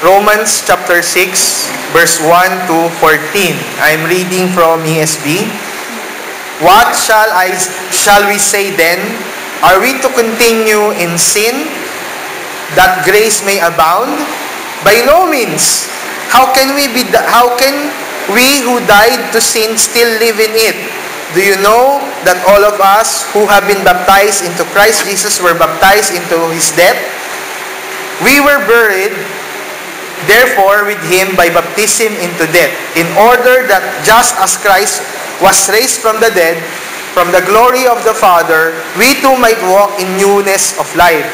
Romans chapter 6, verse 1 to 14. I'm reading from ESV. What shall we say then? Are we to continue in sin, that grace may abound? By no means. How can we who died to sin still live in it? Do you know that all of us who have been baptized into Christ Jesus were baptized into His death? We were buried, therefore, with Him by baptism into death, in order that just as Christ was raised from the dead, from the glory of the Father, we too might walk in newness of life.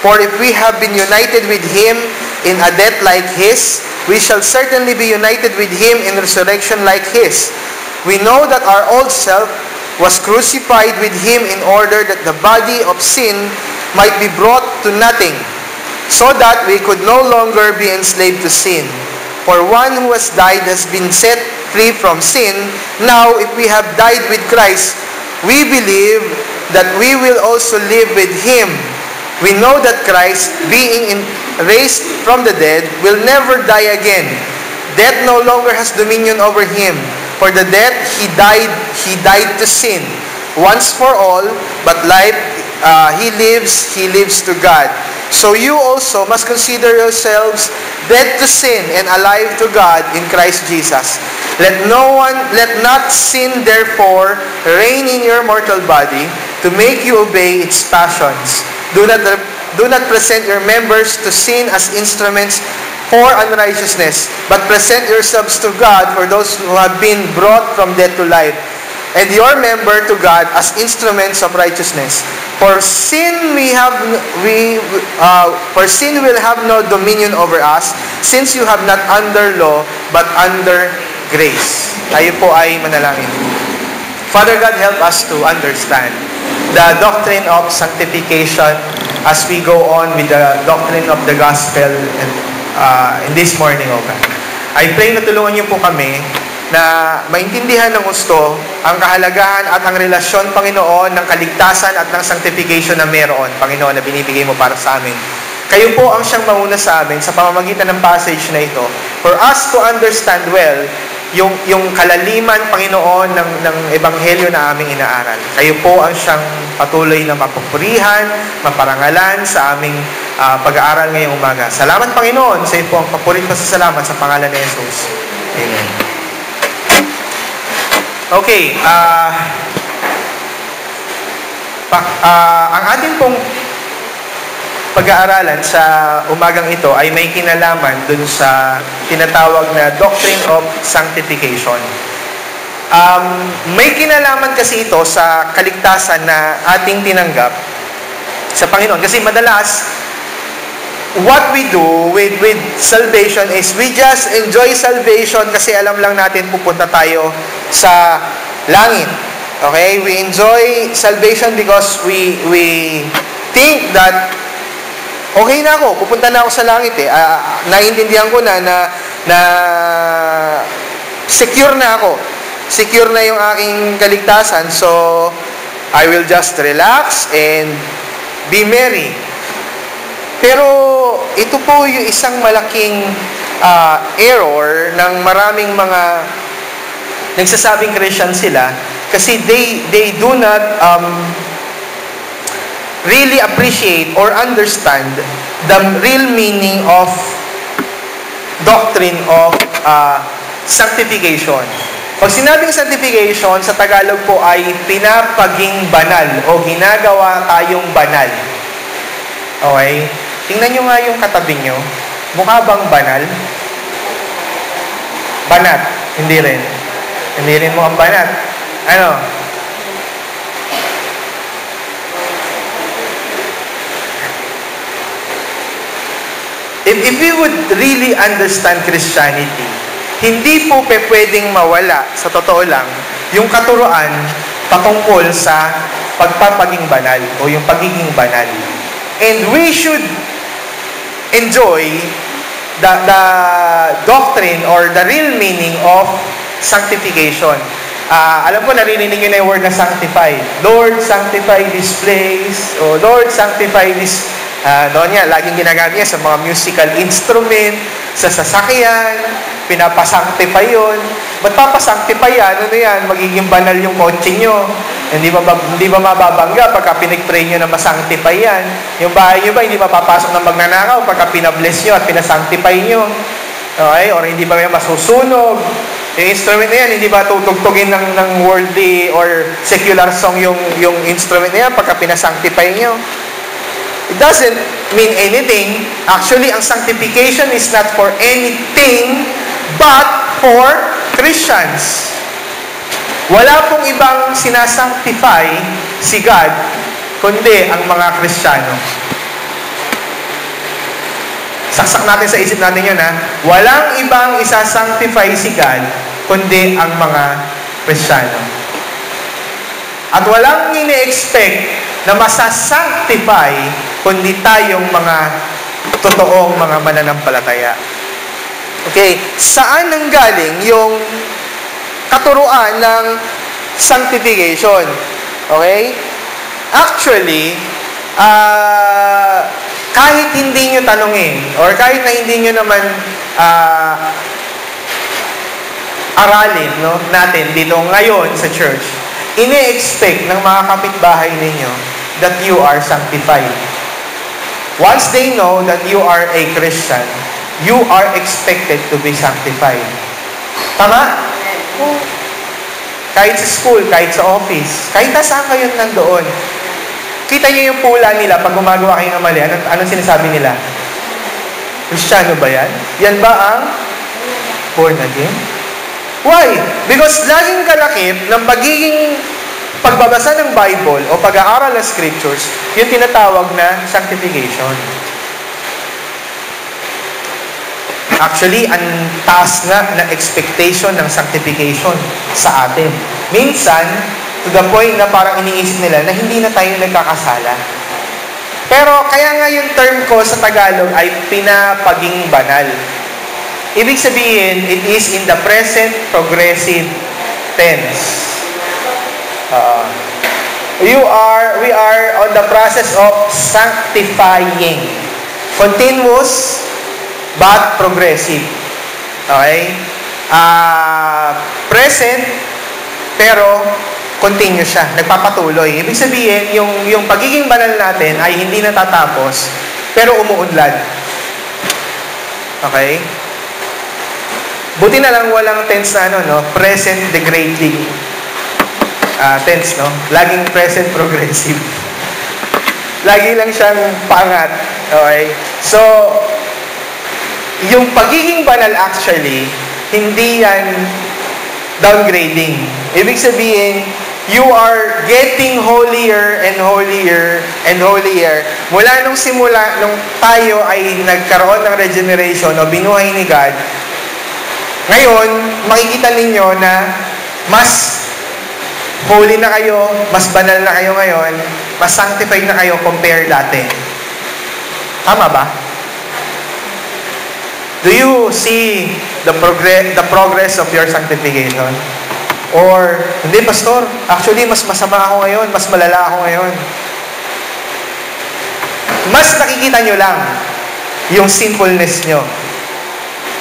For if we have been united with Him in a death like His, we shall certainly be united with Him in resurrection like His. We know that our old self was crucified with Him in order that the body of sin might be brought to nothing, so that we could no longer be enslaved to sin. For one who has died has been set free from sin. Now, if we have died with Christ, we believe that we will also live with Him. We know that Christ, being raised from the dead, will never die again. Death no longer has dominion over Him. For the death He died to sin once for all, but life He lives to God. So you also must consider yourselves dead to sin and alive to God in Christ Jesus. Let not sin therefore reign in your mortal body to make you obey its passions. Do not present your members to sin as instruments for unrighteousness, but present yourselves to God for those who have been brought from death to life, and your member to God as instruments of righteousness. For sin will have no dominion over us, since you have not under law, but under grace. Tayo po ay manalangin. Father God, help us to understand the doctrine of sanctification as we go on with the doctrine of the gospel in this morning, O God. I pray na tulungan niyo po kami na maintindihan ng gusto ang kahalagahan at ang relasyon, Panginoon, ng kaligtasan at ng sanctification na meron, Panginoon, na binibigay mo para sa amin. Kayo po ang siyang mauna sa amin sa pamamagitan ng passage na ito for us to understand well yung kalaliman, Panginoon, ng ebanghelyo na aming inaaral. Kayo po ang siyang patuloy na mapupurihan, maparangalan sa aming pag-aaral ngayong umaga. Salamat, Panginoon, sa iyo po ang papurit pasasalamat sa pangalan ni Jesus. Amen. Okay, ang ating pong pag-aaralan sa umagang ito ay may kinalaman dun sa tinatawag na doctrine of sanctification. May kinalaman kasi ito sa kaligtasan na ating tinanggap sa Panginoon. Kasi madalas, what we do with salvation is we just enjoy salvation kasi alam lang natin pupunta tayo sa langit. Okay? We enjoy salvation because we think that okay na ako, pupunta na ako sa langit eh. Naiintindihan ko na secure na ako. Secure na yung aking kaligtasan. So, I will just relax and be merry. Pero, ito po yung isang malaking error ng maraming mga nagsasabing Christian sila kasi they do not really appreciate or understand the real meaning of doctrine of sanctification. Pag sinabing sanctification, sa Tagalog po ay pinapaging banal o ginagawa tayong banal. Okay? Tingnan nyo nga yung katabi nyo. Mukha bang banal? Banat. Hindi rin. Hindi rin mukhang banat. Ano? If we would really understand Christianity, hindi po pwedeng mawala, sa totoo lang, yung katuruan patungkol sa pagpapaging banal o yung pagiging banal. And we should enjoy the doctrine or the real meaning of sanctification. Alam ko, narinig nyo na yung word na sanctify. Lord, sanctify this place. O Lord, sanctify this Noon nga, laging ginagamit niya sa mga musical instrument, sa sasakyan, pinapasanctify yun. Ba't papasanctify yan? Ano yan? Magiging banal yung kotse nyo. Hindi ba mababangga pagka pinag-pray nyo na masanctify yan? Yung bahay nyo ba, hindi mapapasok ng magnanakaw pagka pinabless nyo at pinasanctify nyo? Okay? Or hindi ba yan masusunog? Yung instrument na yan, hindi ba tutugtugin ng worldly or secular song yung instrument na yan pagka pinasanctify nyo? It doesn't mean anything. Actually, ang sanctification is not for anything but for Christians. Wala pong ibang sinasanctify si God kundi ang mga Kristiyano. Saksak natin sa isip natin yun, ha? Walang ibang isasanctify si God kundi ang mga Kristiyano. At walang ini-expect na masasanctify kundi tayong mga totoong mga mananampalataya. Okay, saan nanggaling yung katuruan ng sanctification? Okay? Actually, kahit hindi nyo tanungin, or kahit na hindi nyo naman aralin, no, natin dito ngayon sa church, ini-expect ng mga kapitbahay ninyo that you are sanctified. Once they know that you are a Christian, you are expected to be sanctified. Tama? Kahit sa school, kahit sa office, kahit nasaan kayo nandoon, kita niyo yung pula nila pag gumagawa kayo ng mali. Anong sinasabi nila? Kristiyano ba yan? Yan ba ang born again? Why? Because laging kalakip ng pagiging pagbabasa ng Bible o pag-aaral ng Scriptures, yung tinatawag na sanctification. Actually, ang taas nga ng expectation ng sanctification sa atin. Minsan, to the point na parang iniisip nila na hindi na tayo nagkakasala. Pero kaya nga yung term ko sa Tagalog ay pinapaging banal. Ibig sabihin, it is in the present progressive tense. We are on the process of sanctifying. Continuous but progressive. Okay? Present pero continue siya, nagpapatuloy. Ibig sabihin, yung pagiging banal natin ay hindi natatapos pero umuunlad. Okay? Buti na lang walang tense na present degrading. Tense, no? Laging present progressive. Lagi lang siyang pangat. Okay? So, yung pagiging banal actually, hindi yan downgrading. Ibig sabihin, you are getting holier and holier and holier. Mula nung simula, nung tayo ay nagkaroon ng regeneration o binuhay ni God, ngayon, makikita ninyo na mas holy na kayo, mas banal na kayo ngayon, mas sanctified na kayo compare dati. Tama ba? Do you see the progress of your sanctification? Or, hindi, Pastor, actually, mas masama ako ngayon, mas malala ako ngayon. Mas nakikita nyo lang yung sinfulness nyo.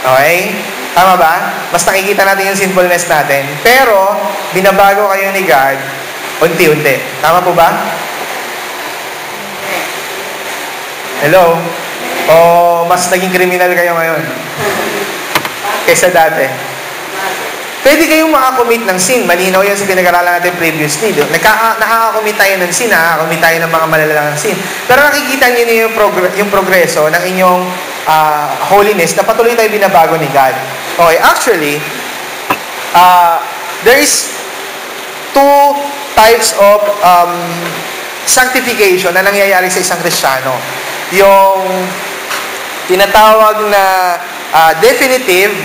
Okay? Tama ba? Mas nakikita natin yung sinfulness natin. Pero, binabago kayo ni God, unti-unti. Tama po ba? Hello? O mas naging kriminal kayo ngayon? Kaysa dati? Pwede kayong makakommit ng sin. Malinaw yan sa pinag-aralan natin previously. Nakakakommit tayo ng sin, nakakakommit tayo ng mga malalalang sin. Pero nakikita niyo na yung progreso ng inyong holiness na patuloy tayo binabago ni God. Okay, actually, there is two types of sanctification na nangyayari sa isang Kristiyano. Yung tinatawag na definitive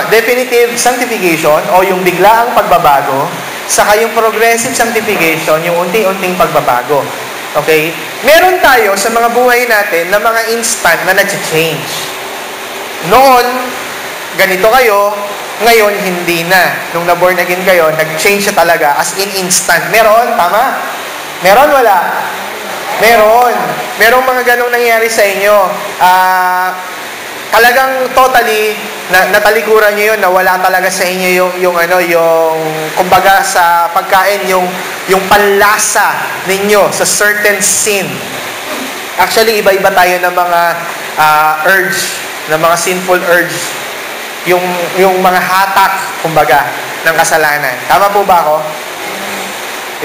definitive sanctification o yung biglaang pagbabago, saka yung progressive sanctification, yung unti-unting pagbabago. Okay? Meron tayo sa mga buhay natin na mga instant na nag-change. Noon, ganito kayo, Ngayon, hindi na. Nung na-born again kayo, nag-change siya talaga as in instant. Meron? Tama? Meron? Wala? Meron. Merong mga ganong nangyari sa inyo. Talagang totally, natalikuran nyo yun, na wala talaga sa inyo yung kumbaga sa pagkain, yung panlasa ninyo sa certain sin. Actually, iba-iba tayo ng mga urge, ng mga sinful urge. Yung mga hatak, kumbaga, ng kasalanan. Tama po ba ako?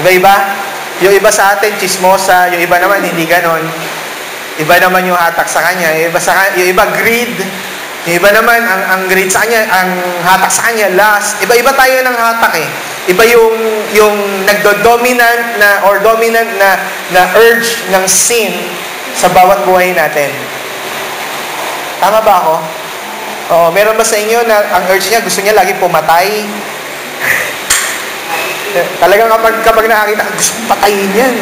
Iba-iba? Yung iba sa atin, chismosa. Yung iba naman, hindi ganon. Iba naman yung hatak sa kanya. Yung iba, greed. Yung iba naman, ang greed sa kanya, ang hatak sa kanya, lust. Iba-iba tayo ng hatak eh. Iba yung nagdo-dominant na urge ng sin sa bawat buhay natin. Tama ba ako? Meron ba sa inyo na ang urge niya, gusto niya lagi pumatay? Talagang kapag nakakita, gusto kong patayin yan.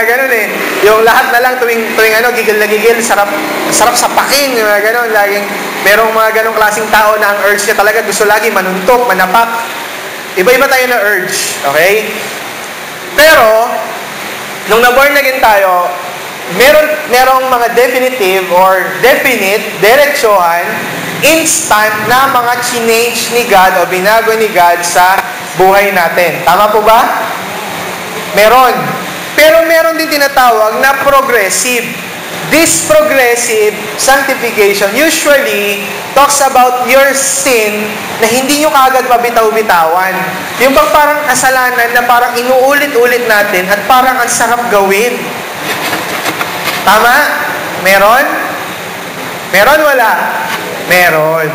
Ganun eh. Yung lahat na lang tuwing gigil na gigil, sarap sapakin. Ganun, laging, merong mga ganong klaseng tao na ang urge niya talaga, gusto lagi manuntok, manapak. Iba-iba tayo na urge. Okay? Pero, nung na-born again tayo, merong mga definitive or definite, diretsuhan, instant na mga change ni God o binago ni God sa buhay natin. Tama po ba? Meron. Pero meron din tinatawag na progressive. This progressive sanctification usually talks about your sin na hindi nyo kaagad mabitaw-bitawan. Yung bang parang kasalanan na parang inuulit-ulit natin at parang ang sarap gawin. Tama? Meron? Meron wala? Meron.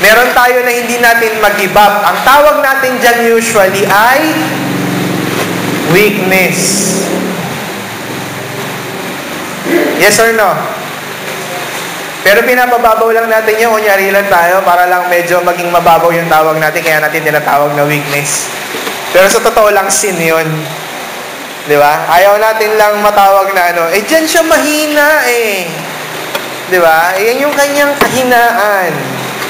Meron tayo na hindi natin mag-give up. Ang tawag natin dyan usually ay weakness. Yes or no? Pero pinapababaw lang natin yun. Kunyari lang tayo para lang medyo maging mababaw yung tawag natin. Kaya natin tinatawag na weakness. Pero sa totoo lang, sin yun. Di ba? Ayaw natin lang matawag na dyan siya mahina eh. Di ba? Yan yung kanyang kahinaan.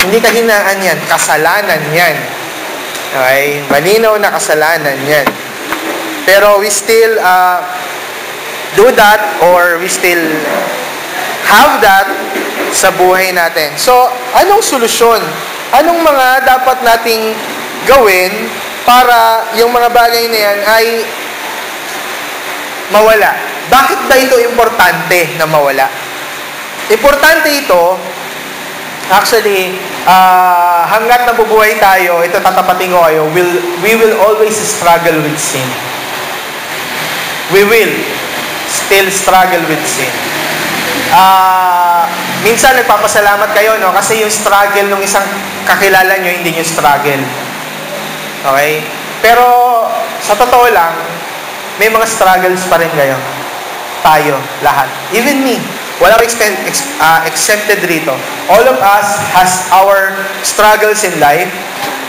Hindi kahinaan yan. Kasalanan yan. Okay? Malinaw na kasalanan yan. Pero we still do that or we still have that sa buhay natin. So, anong solusyon? Anong mga dapat nating gawin para yung mga bagay na yan ay mawala? Bakit ba ito importante na mawala? Importante ito, actually, hanggat nabubuhay tayo, ito tatapatin ko kayo, we will always struggle with sin. We will still struggle with sin. Minsan nagpapasalamat kayo, no? Kasi yung struggle ng isang kakilala nyo, hindi yung struggle. Okay? Pero, sa totoo lang, may mga struggles pa rin kayo. Tayo, lahat. Even me. Walang exempted rito. All of us has our struggles in life.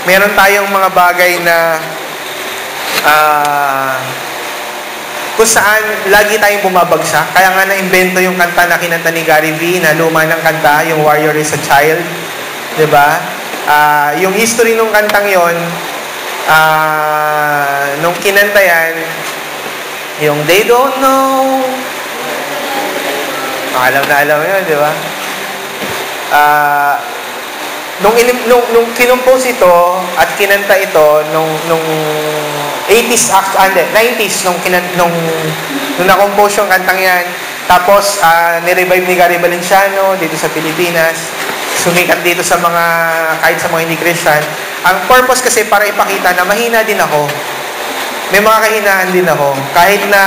Meron tayong mga bagay na kung saan lagi tayong bumabagsak. Kaya nga na-invento yung kanta na kinanta ni Gary V, na luma ng kanta, yung Warrior is a Child. Diba? Yung history ng kantang yon, nung kinanta yan, yung They Don't Know. Alam na alam yun, di ba? Nung kinumpose ito at kinanta ito nung 80s, 90s nung na-compose yung kantang yan. Tapos ni-revive ni Gary Valenciano dito sa Pilipinas. Sumikat dito sa mga kahit sa mga hindi Christian. Ang purpose kasi para ipakita na mahina din ako. May mga kahinaan din ako. Kahit na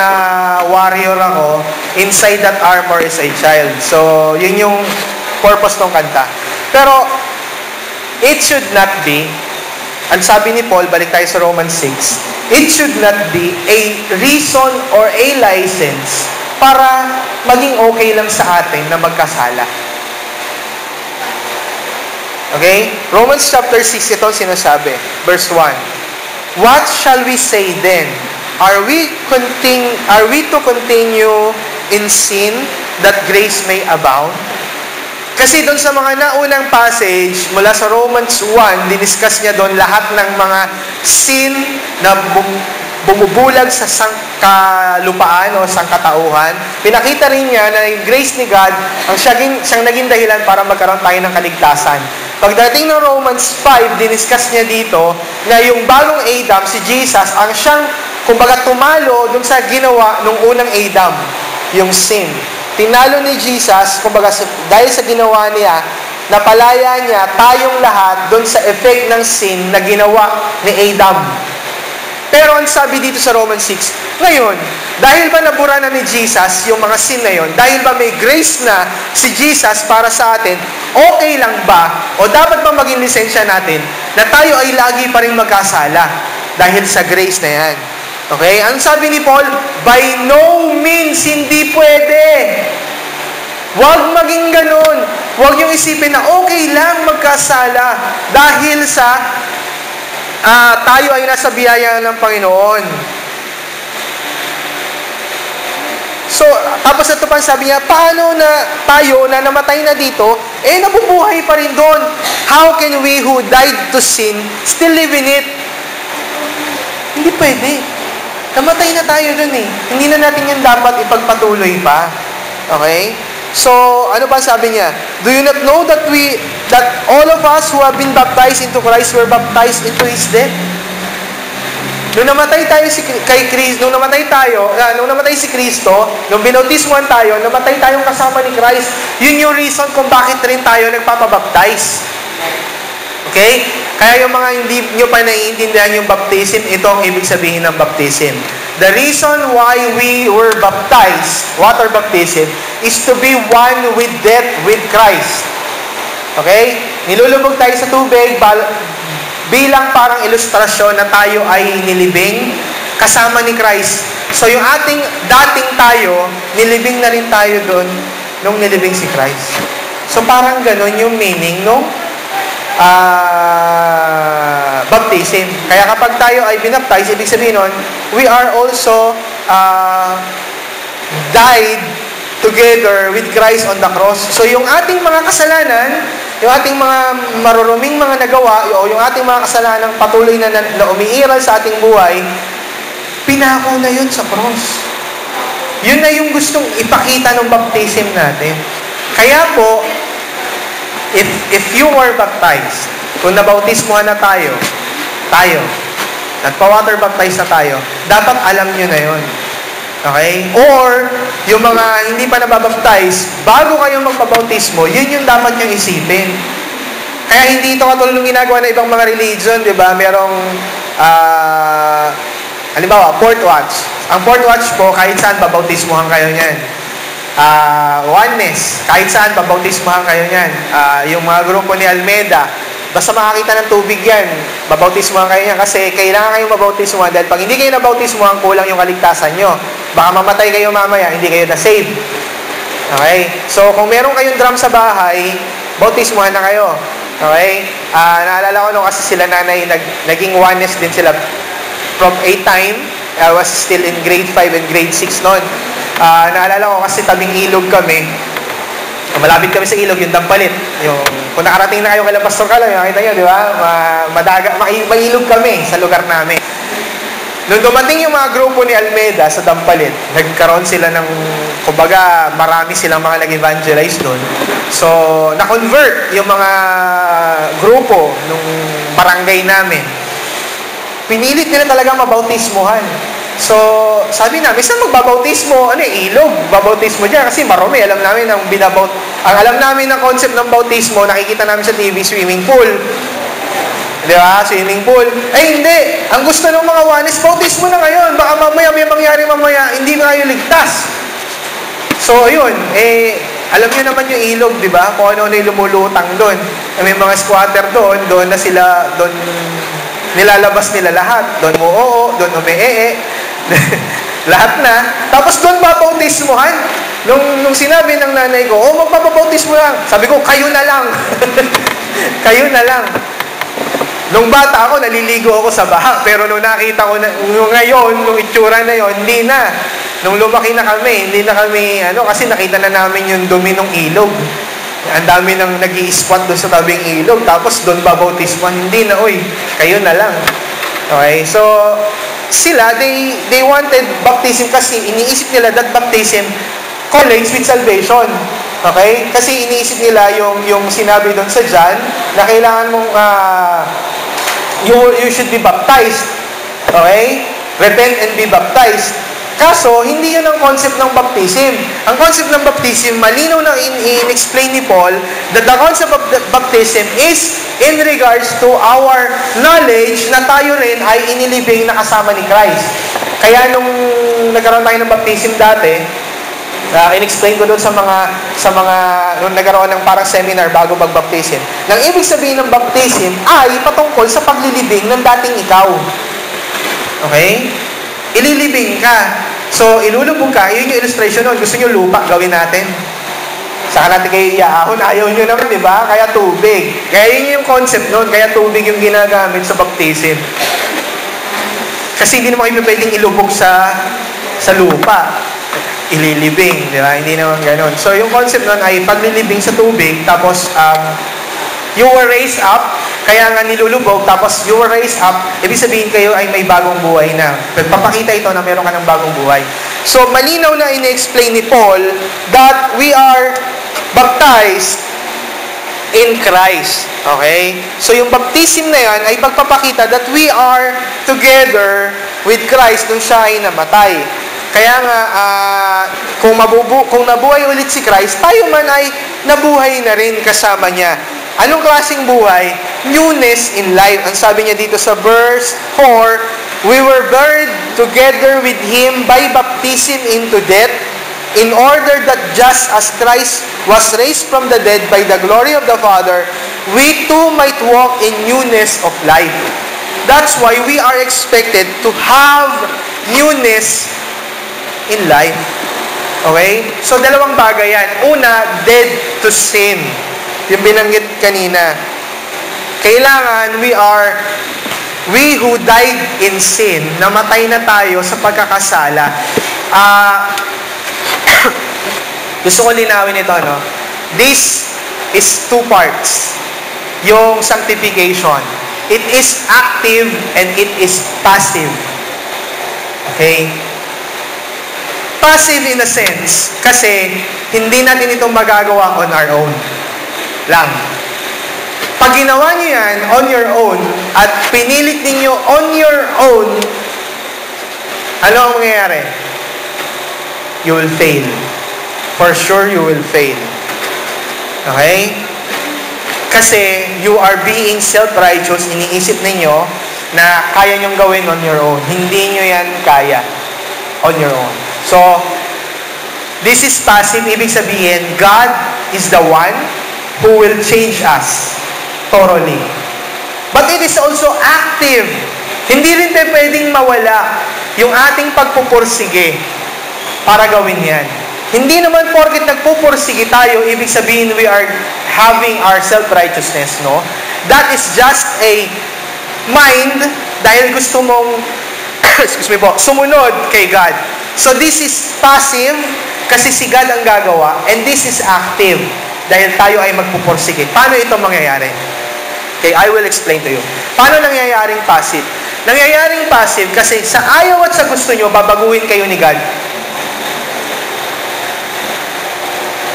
warrior ako, inside that armor is a child. So, yun yung purpose ng kanta. Pero, it should not be, ang sabi ni Paul, balik tayo sa Romans 6, it should not be a reason or a license para maging okay lang sa atin na magkasala. Okay? Romans chapter 6, ito sinasabi. Verse 1. What shall we say then? Are we to continue in sin that grace may abound? Kasi doon sa mga naunang passage, mula sa Romans 1, diniscuss niya doon lahat ng mga sin na bumubulag sa sangkalupaan o sangkatauhan. Pinakita rin niya na yung grace ni God ang siyang naging dahilan para magkaroon tayo ng kaligtasan. Pagdating ng Romans 5, diniscuss niya dito na yung bagong Adam, si Jesus, ang siyang, kumbaga, tumalo doon sa ginawa nung unang Adam, yung sin. Tinalo ni Jesus, kumbaga, dahil sa ginawa niya, napalaya niya tayong lahat doon sa effect ng sin na ginawa ni Adam. Pero ang sabi dito sa Romans 6, ngayon, dahil ba nabura na ni Jesus yung mga sin na yon, dahil ba may grace na si Jesus para sa atin, okay lang ba, o dapat ba maging lisensya natin, na tayo ay lagi pa rin magkasala dahil sa grace na yan? Okay? Ang sabi ni Paul, by no means, hindi pwede. Huwag maging ganun. Huwag yung isipin na okay lang magkasala dahil sa tayo ay nasa biyaya ng Panginoon. So, tapos ito pa sabi niya, paano na tayo na namatay na dito, nabubuhay pa rin doon? How can we who died to sin still live in it? Hindi pwede. Namatay na tayo dun eh. Hindi na natin yan dapat ipagpatuloy pa. Okay? So, ano pa sabi niya? Do you not know that all of us who have been baptized into Christ were baptized into His death? Nung namatay si Kristo, nung binautismuhan tayo, namatay tayong kasama ni Christ. Yun yung reason kung bakit rin tayo nagpapabaptize. Okay? Kaya yung mga hindi nyo pa naiintindihan yung baptism, ito ang ibig sabihin ng baptism. The reason why we were baptized, water baptism, is to be one with death with Christ. Okay? Nilulubog tayo sa tubig bilang parang ilustrasyon na tayo ay nilibing kasama ni Christ. So yung ating dating tayo, nilibing na rin tayo doon nung nilibing si Christ. So parang ganun yung meaning nung baptism. Kaya kapag tayo ay binaptize, ibig sabihin nun, we are also died together with Christ on the cross. So yung ating mga kasalanan, yung ating mga maruruming mga nagawa, o yung ating mga kasalanan patuloy na umiiral sa ating buhay, pinako na yun sa cross. Yun na yung gustong ipakita ng baptism natin. Kaya po, if you were baptized, kung nabautismuhan na tayo, nagpa-water baptize na tayo, dapat alam nyo na yun. Okay? Or, yung mga hindi pa nababaptize, bago kayong magpabautismo, yun yung dapat nyo isipin. Kaya hindi ito katulad ng ginagawa ng ibang mga religion, di ba? Merong, halimbawa, fourth watch. Ang fourth watch po, kahit saan babautismuhan kayo niyan. Oneness, kahit saan babautismuhan kayo niyan. Yung mga grupo ni Almeida, basta makakita ng tubig yan, babautismuhan kayo niyan kasi kailangan kayong mabautismuhan dahil pag hindi kayo nabautismuhan, kulang yung kaligtasan nyo. Baka mamatay kayo mamaya, hindi kayo na-save. Okay? So, kung meron kayong drum sa bahay, bautismuhan na kayo. Okay? Naalala ko nung kasi sila nanay, naging oneness din sila from 8 time. I was still in grade 5 and grade 6 noon. Naalala ko kasi tabing ilog kami. Malapit kami sa ilog, yung Dampalit. Kung nakarating na kayo kay Pastor Kalo, nakita nyo, di ba? May ilog kami sa lugar namin. Nung dumating yung mga grupo ni Almeida sa Dampalit, nagkaroon sila ng, kumbaga, marami silang mga nag-evangelize doon. So, na-convert yung mga grupo nung barangay namin. Pinilit nila talaga mabautismuhan. So, sabi namin, saan magbabautismo? Ilog. Babautismo dyan kasi marumi. Alam namin ang alam namin ng concept ng bautismo, nakikita namin sa TV, swimming pool. Di ba? Swimming pool. Hindi. Ang gusto ng mga wanis, bautismo na ngayon. Baka mamaya may mangyari hindi na kayo ligtas. So, ayun. Alam niyo naman yung ilog, di ba? Kung ano yung lumulutang doon. May mga squatter doon na sila, doon nilalabas nila lahat. Doon doon lahat na. Tapos doon babautismuhan. Nung sinabi ng nanay ko, magpapabautismo lang. Sabi ko, kayo na lang. Kayo na lang. Nung bata ako, naliligo ako sa baha. Pero nung nakita ko, ngayon, nung itsura na yon, hindi na. Nung lumaki na kami, hindi na kami, kasi nakita na namin yung dumi ng ilog. Ang dami nang nag-i-squat doon sa tabing ilog, tapos doon babautisman. Hindi na, kayo na lang. Okay? So, sila, they wanted baptism kasi iniisip nila that baptism correlates with salvation. Okay? Kasi iniisip nila yung sinabi doon sa John na kailangan mong you should be baptized. Okay? Repent and be baptized. Kaso, hindi yun ang concept ng baptism. Ang concept ng baptism, malinaw na in-explain ni Paul that the concept of the baptism is in regards to our knowledge na tayo rin ay inilibing na kasama ni Christ. Kaya nung nagkaroon tayo ng baptism dati, in-explain ko doon sa mga nung nagkaroon ng parang seminar bago mag-baptism. Nang ibig sabihin ng baptism ay patungkol sa paglilibing ng dating ikaw. Okay? Ililibing ka. So, ilulubog ka. Yun yung illustration nun. Gusto nyo lupa, gawin natin. Saka natin kayo iyaahon. Ayaw nyo naman, di ba? Kaya tubig. Kaya yun yung concept nun. Kaya tubig yung ginagamit sa baptism. Kasi hindi naman kayo pwedeng ilubog sa lupa. Ililibing, di ba? Hindi naman ganun. So, yung concept nun ay paglilibing sa tubig, tapos, you were raised up, kaya nga nilulubog, tapos you were raised up, ibig sabihin kayo ay may bagong buhay na. Papakita ito na meron ka ng bagong buhay. So, malinaw na in-explain ni Paul that we are baptized in Christ. Okay? So, yung baptism na yan ay pagpapakita that we are together with Christ nung siya ay namatay. Kaya nga, kung nabuhay ulit si Christ, tayo man ay nabuhay na rin kasama niya. Anong klaseng buhay? Newness in life. Ang sabi niya dito sa verse 4, we were buried together with Him by baptism into death, in order that just as Christ was raised from the dead by the glory of the Father, we too might walk in newness of life. That's why we are expected to have newness in life. Okay? So, dalawang bagay yan. Una, dead to sin. Yung binanggit kanina. Kailangan we who died in sin, namatay na tayo sa pagkakasala. Gusto ko linawin ito, no? This is two parts. Yung sanctification. It is active and it is passive. Okay? Passive in a sense, kasi hindi natin ito magagawa on our own lang. Pag ginawa nyo yan on your own at pinilit ninyo on your own, ano ang mangyayari? You will fail. For sure, you will fail. Okay? Kasi you are being self-righteous, iniisip ninyo na kaya nyong gawin on your own. Hindi nyo yan kaya on your own. So, this is passive. Ibig sabihin, God is the one who will change us thoroughly. But it is also active. Hindi rin tayo pwedeng mawala yung ating pagpupursige para gawin yan. Hindi naman porket nagpupursige tayo, ibig sabihin we are having our self-righteousness, no? That is just a mind dahil gusto mong sumunod kay God. So this is passive kasi si God ang gagawa, and this is active dahil tayo ay magpupursige. Paano ito mangyayari? Okay, I will explain to you. Paano nangyayaring passive? Nangyayaring passive kasi sa ayaw at sa gusto nyo, babaguhin kayo ni God.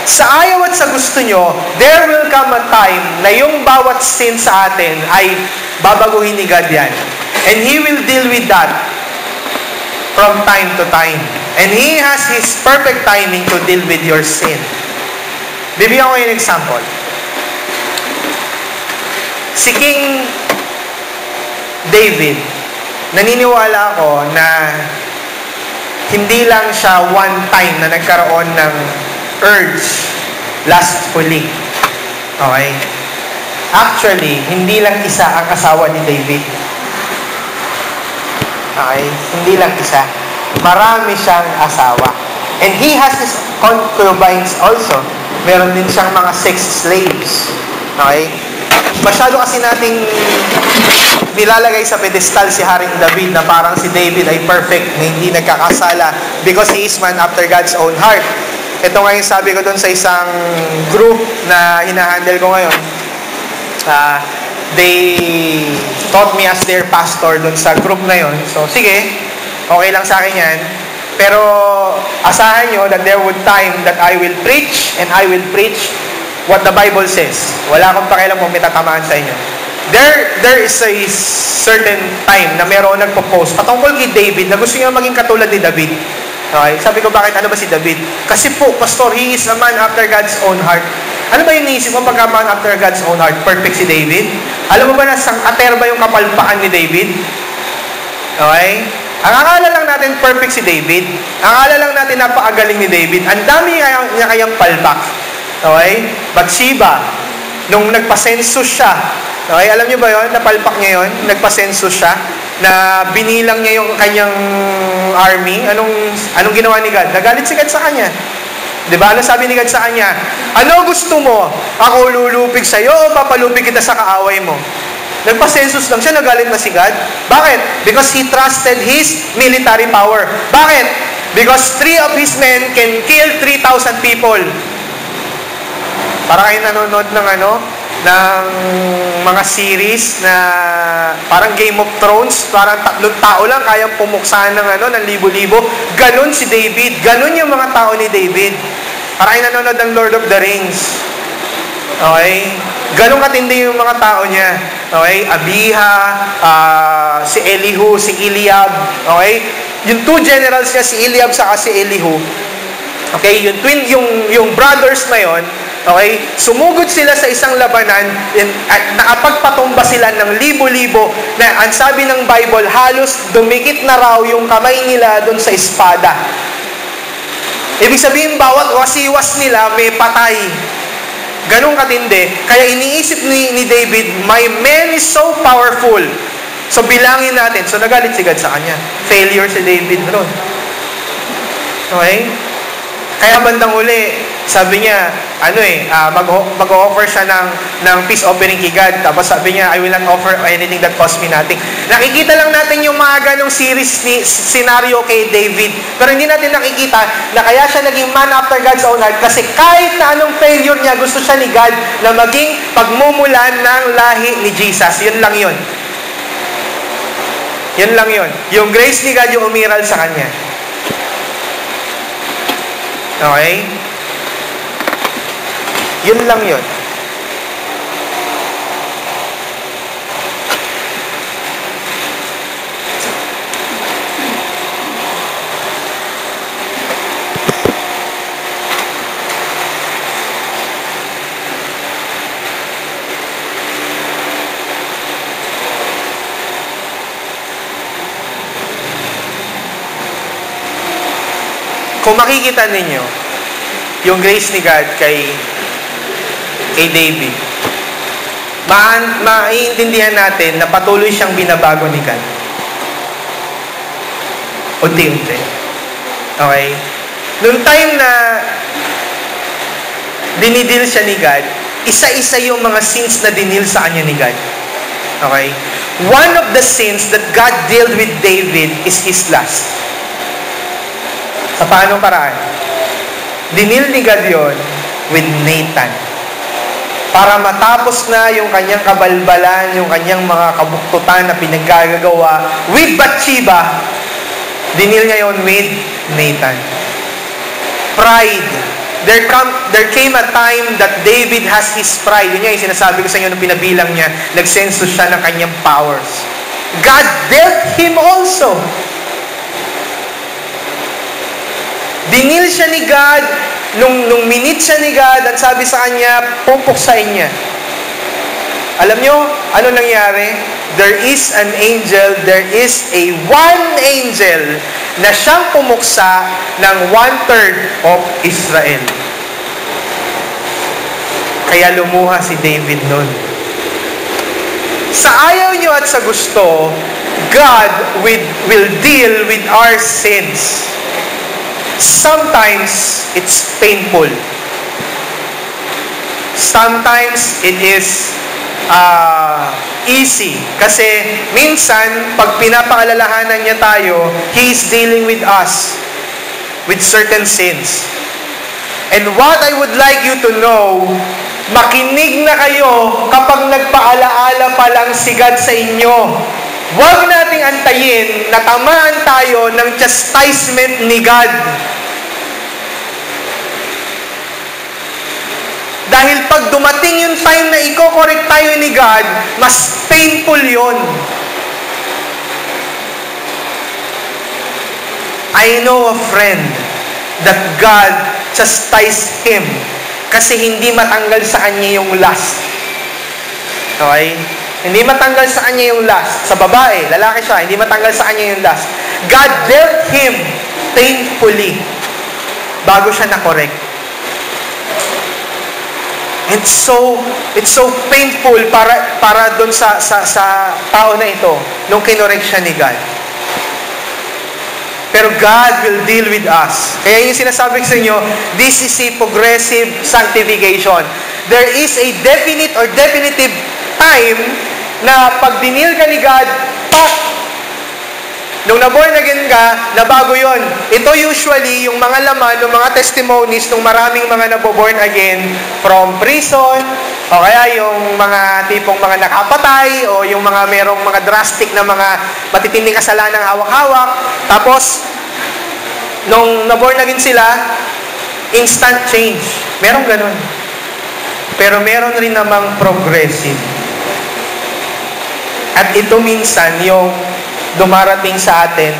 Sa ayaw at sa gusto nyo, there will come a time na yung bawat sin sa atin ay babaguhin ni God yan. And He will deal with that from time to time. And He has His perfect timing to deal with your sin. Bibigyan ko yung example. Si King David, naniniwala ako na hindi lang siya one time na nagkaroon ng urge lustfully. Okay? Actually, hindi lang isa ang asawa ni David. Okay? Hindi lang isa. Marami siyang asawa. And he has his concubines also. Meron din siyang mga sex slaves. Okay? Masyado kasi nating nilalagay sa pedestal si Haring David na parang si David ay perfect, na hindi nagkakasala because he is man after God's own heart. Ito nga yung sabi ko doon sa isang group na hinahandle ko ngayon. They taught me as their pastor doon sa group na yon. So, sige, okay lang sa akin yan. Pero, asahan nyo that there would time that I will preach and I will preach what the Bible says. Wala akong pakialam kung may tatamaan sa inyo. There is a certain time na meron nagpo-post patungkol kay David na gusto niya maging katulad ni David. Okay? Sabi ko, bakit? Ano ba si David? Kasi po, pastor, he is a man after God's own heart. Ano ba yung naisip mo pagka man after God's own heart? Perfect si David? Alam mo ba na sang-ater ba yung kapalpakan ni David? Okay? Ang akala lang natin perfect si David. Ang akala lang natin napakagaling ni David. Ang dami niya kayang palpak. Okay? Bathsheba, nung nagpasensus siya, okay, alam niyo ba yon? Napalpak niya yon? Nagpasensus siya na binilang niya yung kanyang army. Anong ginawa ni God? Nagalit si God sa kanya. 'Di ba? Ano sabi ni God sa kanya? Ano gusto mo? Ako lulupig sa iyo o papalupig kita sa kaaway mo? Nagpasensus lang siya, nagalit na si God. Bakit? Because he trusted his military power. Bakit? Because 3 of his men can kill 3,000 people. Para kayo nanonood ng mga series na parang Game of Thrones, parang 3 tao lang kayang pumuksahan ng libo-libo. Ganon si David. Ganon yung mga tao ni David. Para kayo nanonood ng Lord of the Rings. Okay? Ganon katindi yung mga tao niya. Okay? Abiha, si Elihu, si Eliab. Okay? Yung 2 generals niya, si Eliab saka si Elihu. Okay? Yung brothers na yon. Okay? Sumugod sila sa isang labanan at nakapagpatumba sila ng libo-libo na ang sabi ng Bible, halos dumikit na raw yung kamay nila doon sa espada. Ibig sabihin, bawat wasiwas nila may patay. Ganun katindi. Kaya iniisip ni David, my man is so powerful. So bilangin natin. So nagalit si God sa kanya. Failure si David ron. Okay? Kaya bandang uli, sabi niya, mag-offer siya ng peace offering kay God. Tapos sabi niya, I will not offer anything that cost me nothing. Nakikita lang natin yung mga ganong scenario kay David. Pero hindi natin nakikita na kaya siya naging man after God's own heart. Kasi kahit na anong failure niya, gusto siya ni God na maging pagmumulan ng lahi ni Jesus. Yun lang yun. Yun lang yun. Yung grace ni God yung umiral sa kanya. Okay? Yun lang yun. Kung makikita ninyo, yung grace ni God kay David, maiintindihan natin na patuloy siyang binabago ni God. Unti-unti. Okay? Noong time na dinidil siya ni God, isa-isa yung mga sins na dinil sa kanya ni God. Okay? One of the sins that God dealt with David is his lust. Sa paanong paraan? Dinil ni God yun with Nathan. Para matapos na yung kanyang kabalbalan, yung kanyang mga kabuktutan na pinaggagawa with Bathsheba, dinil niya yun with Nathan. Pride. There came a time that David has his pride. Yun yung sinasabi ko sa inyo nung pinabilang niya, nagsensus siya ng kanyang powers. God dealt him also. Dinil siya ni God, nung minute siya ni God, at sabi sa kanya, pupuksain niya. Alam nyo, ano nangyari? There is an angel, there is a one angel na siyang pumuksa ng 1/3 of Israel. Kaya lumuha si David nun. Sa ayaw nyo at sa gusto, God will deal with our sins. Sometimes, it's painful. Sometimes, it is easy. Kasi, minsan, pag pinapaalalahanan niya tayo, He is dealing with us with certain sins. And what I would like you to know, makinig na kayo kapag nagpaalaala pa lang si God sa inyo. Huwag nating antayin na tamaan tayo ng chastisement ni God. Dahil pag dumating yung time na i-correct tayo ni God, mas painful yon. I know a friend that God chastised him kasi hindi matanggal sa kanya yung lust. Okay? Hindi matanggal sa kanya yung lust. Sa babae, lalaki siya, hindi matanggal sa kanya yung lust. God dealt him painfully bago siya na-correct. It's so painful para doon sa tao na ito nung kinorek siya ni God. Pero God will deal with us. Kaya yung sinasabi ko sa inyo, this is a progressive sanctification. There is a definite or definitive time na pag dinil ka ni God, nung naborn again ka, nabago yon. Ito usually yung mga laman ng mga testimonies ng maraming mga naboborn again from prison, o kaya yung mga tipong mga nakapatay, o yung mga merong mga drastic na mga matitinding kasalanan hawak-hawak. Tapos, nung naborn again sila, instant change. Merong ganun. Pero meron rin namang progressive. At ito minsan yung dumarating sa atin,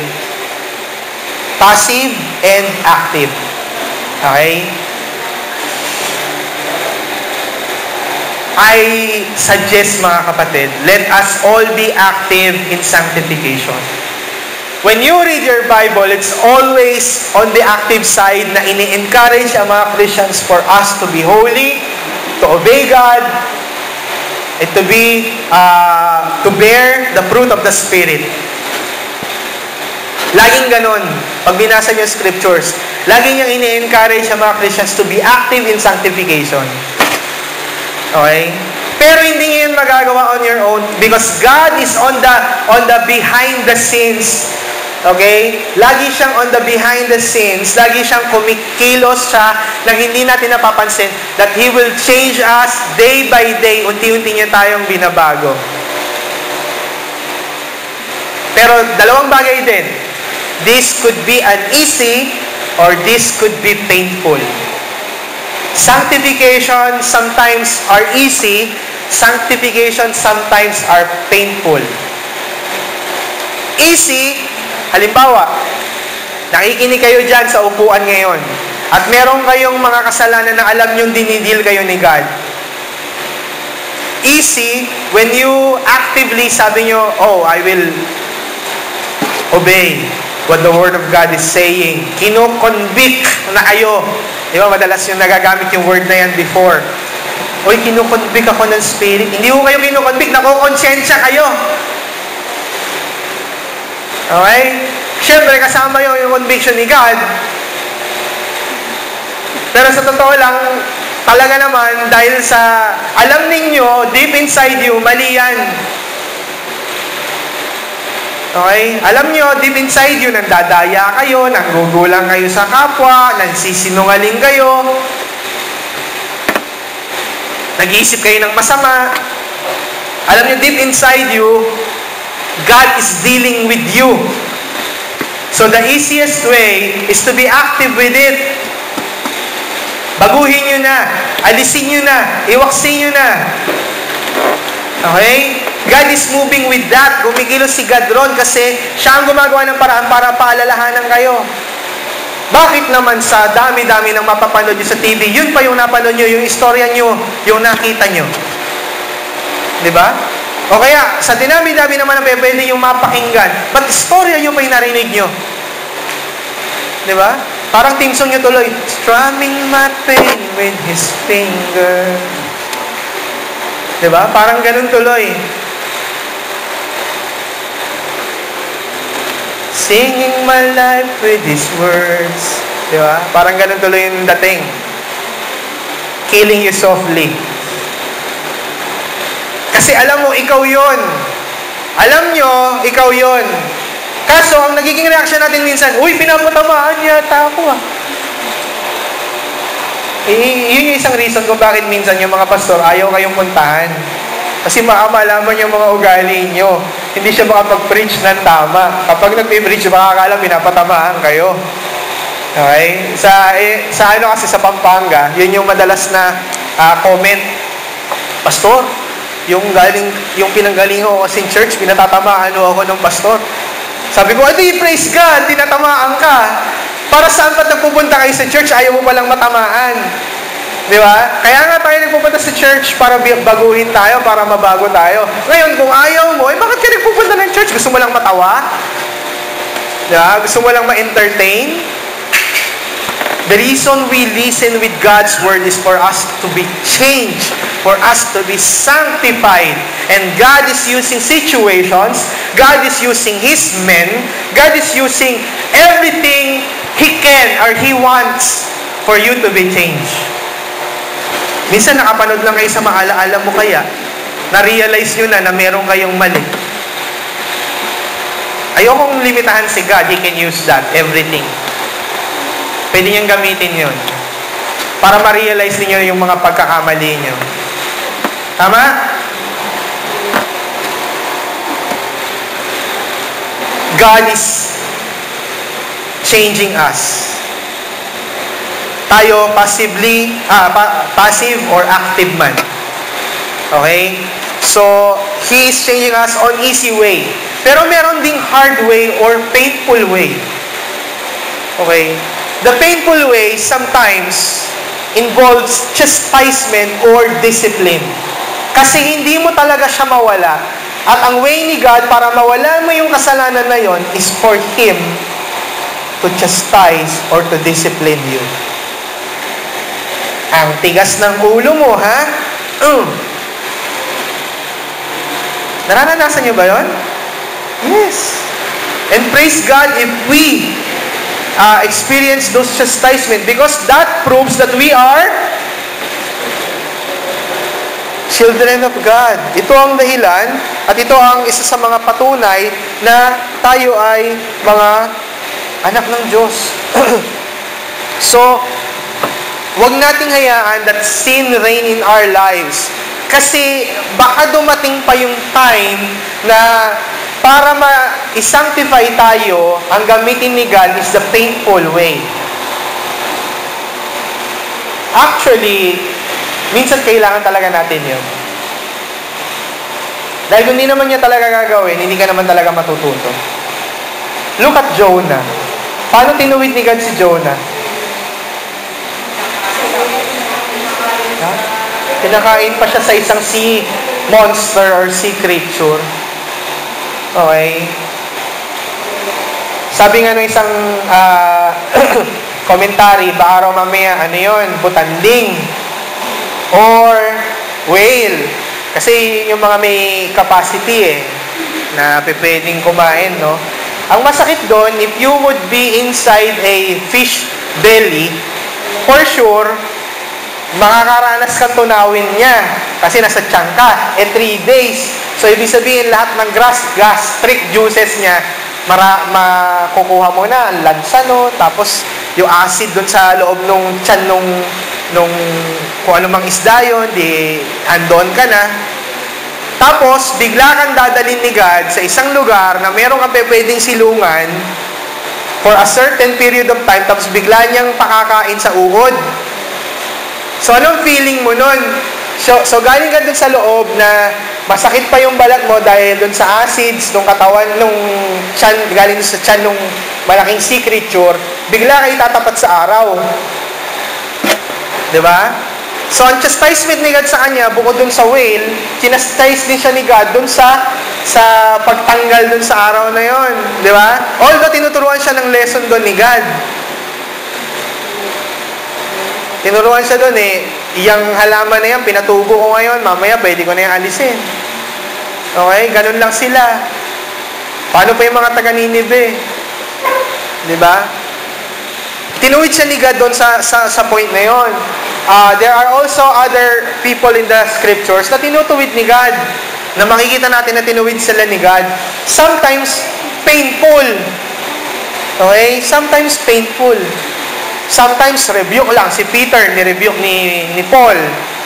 passive and active. Okay? I suggest, mga kapatid, let us all be active in sanctification. When you read your Bible, it's always on the active side na ini-encourage ang mga Christians for us to be holy, to obey God, and to bear the fruit of the Spirit. Laging ganun. Pag binasa niyo scriptures, laging niyang ini-encourage ang mga Christians to be active in sanctification. Okay? Pero hindi niyo yun magagawa on your own because God is on the behind the scenes. Okay? Lagi siyang on the behind the scenes. Lagi siyang kumikilos siya na hindi natin napapansin that He will change us day by day. Unti-unti niya tayong binabago. Pero dalawang bagay din. This could be uneasy or this could be painful. Sanctification sometimes are easy. Sanctification sometimes are painful. Easy, halimbawa, nakikinig kayo dyan sa upuan ngayon at meron kayong mga kasalanan na alam nyo dinidil kayo ni God. Easy, when you actively sabi nyo, oh, I will obey what the Word of God is saying. Kino-convict na kayo. Di ba, madalas yung nagagamit yung word na yan before. Oy, kino-convict ako ng Spirit. Hindi ko kayo kino-convict, nakukonsensya kayo. Okay? Siyempre, kasama yung conviction ni God. Pero sa totoo lang, talaga naman, dahil sa alam ninyo, deep inside you, mali yan. Okay? Alam nyo, deep inside you, nandadaya kayo, nanggugulang kayo sa kapwa, nagsisinungaling kayo, nag-iisip kayo ng masama. Alam nyo, deep inside you, God is dealing with you. So the easiest way is to be active with it. Baguhin nyo na, alisin nyo na, iwaksin nyo na. Okay? God is moving with that. Gumigilos si God ron kasi siya ang gumagawa ng paraan para paalalahanan kayo. Bakit naman sa dami-dami ng mapapanood nyo sa TV, yun pa yung napanood nyo, yung istorya nyo, yung nakita nyo? Diba? O kaya, sa dinami-dami naman na pwede yung mapakinggan, ba't istorya nyo pa yung narinig nyo? Diba? Parang team song nyo tuloy, strumming my pain with his finger. Diba? Parang ganun tuloy. Singing my life with his words. Diba? Parang ganun tuloy yung dating. Killing you softly. Kasi alam mo, ikaw yon. Alam nyo, ikaw yon. Kaso, ang nagiging reaction natin minsan, uy, pinapatamaan yata ako ah. Yun yung isang reason kung bakit minsan yung mga pastor ayaw kayong puntahan. Kasi malaman yung mga ugali nyo. Hindi siya makapag-preach ng tama. Kapag nag-preach, makakala pinapatamaan kayo. Okay? Sa ano kasi sa Pampanga, yun yung madalas na comment. Pastor, yung pinanggaling ko kasi church, pinatatamaan ako ng pastor. Sabi ko, edi praise God, tinatamaan ka. Para saan ba't nagpupunta kayo sa church, ayaw mo palang matamaan? Di ba? Kaya nga tayo nagpupunta sa church para baguhin tayo, para mabago tayo. Ngayon, kung ayaw mo, bakit ka nagpupunta ng church? Gusto mo lang matawa? Di ba? Gusto mo lang ma-entertain? The reason we listen with God's Word is for us to be changed, for us to be sanctified. And God is using situations, God is using His men, God is using everything He can or He wants for you to be changed. Minsan nakapanood lang kayo sa maalaala mo kaya, na-realize nyo na meron kayong mali. Ayokong limitahan si God, He can use that, everything. Pwede niyang gamitin yun para ma-realize niyo yung mga pagkakamali niyo. Tama? God is changing us. Tayo passive or active man. Okay? So, He is changing us on easy way. Pero meron ding hard way or painful way. Okay? The painful way sometimes involves chastisement or discipline. Kasi hindi mo talaga siya mawala. At ang way ni God para mawala mo yung kasalanan na yon is for Him to chastise or to discipline you. Ang tigas ng ulo mo, ha? Naranasan niyo ba yon? Yes. And praise God if we experience those chastisement, because that proves that we are children of God. Ito ang dahilan at ito ang isa sa mga patunay na tayo ay mga anak ng Diyos. So, wag nating hayaan that sin reign in our lives. Kasi baka dumating pa yung time na para ma-sanctify tayo, ang gamitin ni God is the painful way. Actually, minsan kailangan talaga natin yun. Dahil kung hindi naman niya talaga gagawin, hindi ka naman talaga matututo. Look at Jonah. Paano tinuwid ni God si Jonah? Kinakain pa siya sa isang sea monster or sea creature. Okay. Sabi nga ng isang commentary, baka raw mamaya, butanding or whale. Kasi yung mga may capacity na pwedeng kumain, no? Ang masakit doon, if you would be inside a fish belly, for sure, makakaranas kang tunawin niya kasi nasa tiyan ka. 3 days. So, ibig sabihin, lahat ng gastric juices niya, makukuha mo na, ang lansa, no? Tapos, yung acid doon sa loob nung tiyan nung kung ano mang isda yun, di andon ka na. Tapos, bigla kang dadalhin ni God sa isang lugar na meron kang pwedeng silungan for a certain period of time, tapos bigla niyang pakakain sa uod. So, anong feeling mo nun? So galing ka dun sa loob na masakit pa yung balat mo dahil dun sa acids, nung katawan, nung tiyan, galing sa tiyan nung malaking sea creature, bigla kayo tatapat sa araw. Diba? So, ang chastisement ni God sa kanya, bukod dun sa whale, kinastise din siya ni God dun sa pagtanggal dun sa araw na yon. Diba? Although, tinuturuan siya ng lesson dun ni God. Tinuruan siya doon yung halaman na yan, pinatubo ko ngayon, mamaya pwede ko na yung alisin. Okay? Ganun lang sila. Paano pa yung mga taga-Ninive? Diba? Tinuwid siya ni God doon sa point na yon. There are also other people in the scriptures na tinutuwid ni God, na makikita natin na tinuwid sila ni God. Sometimes painful. Okay? Sometimes painful. Sometimes, rebuke lang. Si Peter, ni-rebuke ni Paul.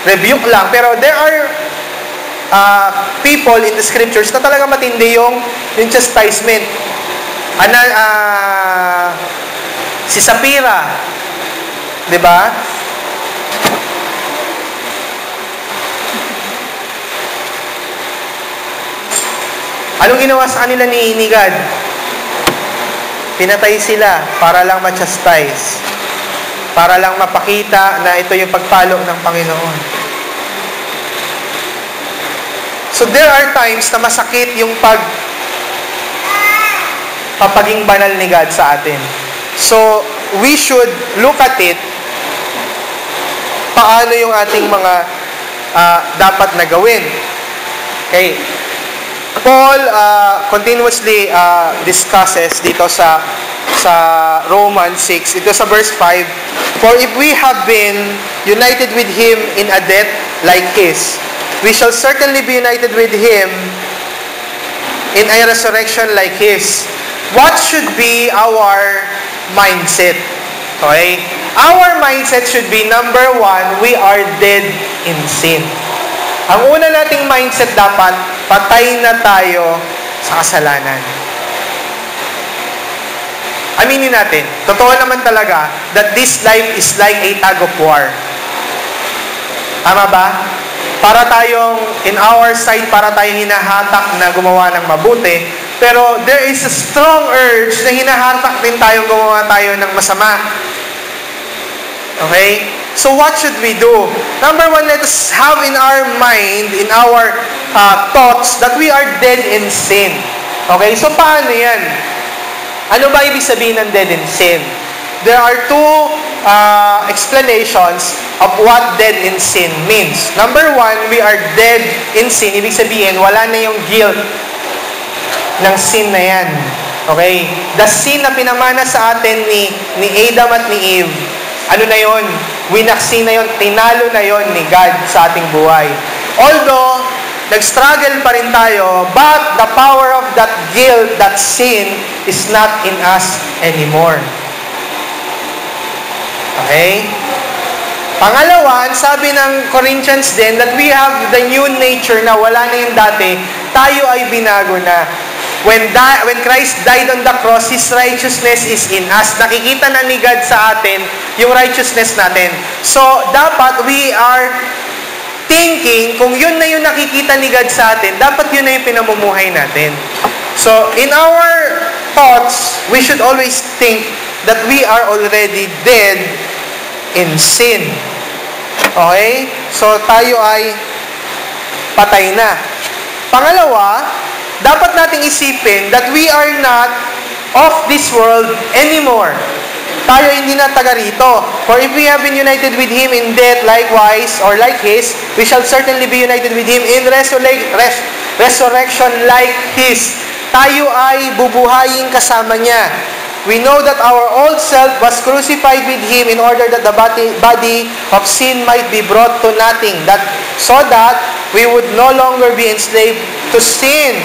Rebuke lang. Pero there are people in the scriptures na talaga matindi yung chastisement. Si Sapphira, di ba? Anong ginawa sa kanila ni God? Pinatay sila para lang ma-chastise. Para lang mapakita na ito yung pagpalo ng Panginoon. So there are times na masakit yung papaging banal ni God sa atin. So we should look at it, paano yung ating mga dapat na gawin. Okay. Paul continuously discusses dito sa Romans 6, ito sa verse 5, "For if we have been united with Him in a death like His, we shall certainly be united with Him in a resurrection like His." What should be our mindset? Okay? Our mindset should be, number one, we are dead in sin. Ang una nating mindset dapat, patay na tayo sa kasalanan. Aminin natin, totoo naman talaga that this life is like a tug of war. Tama ba? Para tayong, in our side, para tayong hinahatak na gumawa ng mabuti, pero there is a strong urge na hinahatak din tayong gumawa tayo ng masama. Okay? So what should we do? Number one, let us have in our mind, in our thoughts, that we are dead in sin. Okay? So paano yan? Ano ba ibig sabihin ng dead in sin? There are two explanations of what dead in sin means. Number one, we are dead in sin. Ibig sabihin, wala na yung guilt ng sin na yan. Okay? The sin na pinamana sa atin ni Adam at ni Eve, ano na yon? Winaksi na yon, tinalo na yon ni God sa ating buhay. Although, nag-struggle pa rin tayo, but the power of that guilt, that sin, is not in us anymore. Okay? Pangalawa, sabi ng Corinthians din, that we have the new nature na wala na yung dati, tayo ay binago na. When Christ died on the cross, His righteousness is in us. Nakikita na ni God sa atin yung righteousness natin. So, dapat we are thinking, kung yun na yung nakikita ni God sa atin, dapat yun na yung pinamumuhay natin. So, in our thoughts, we should always think that we are already dead in sin. Okay? So, tayo ay patay na. Pangalawa, dapat nating isipin that we are not of this world anymore. Tayo hindi na taga rito. For if we have been united with Him in death likewise, or like His, we shall certainly be united with Him in resurrection like His. Tayo ay bubuhayin kasama niya. We know that our old self was crucified with Him in order that the body of sin might be brought to nothing, so that we would no longer be enslaved to sin.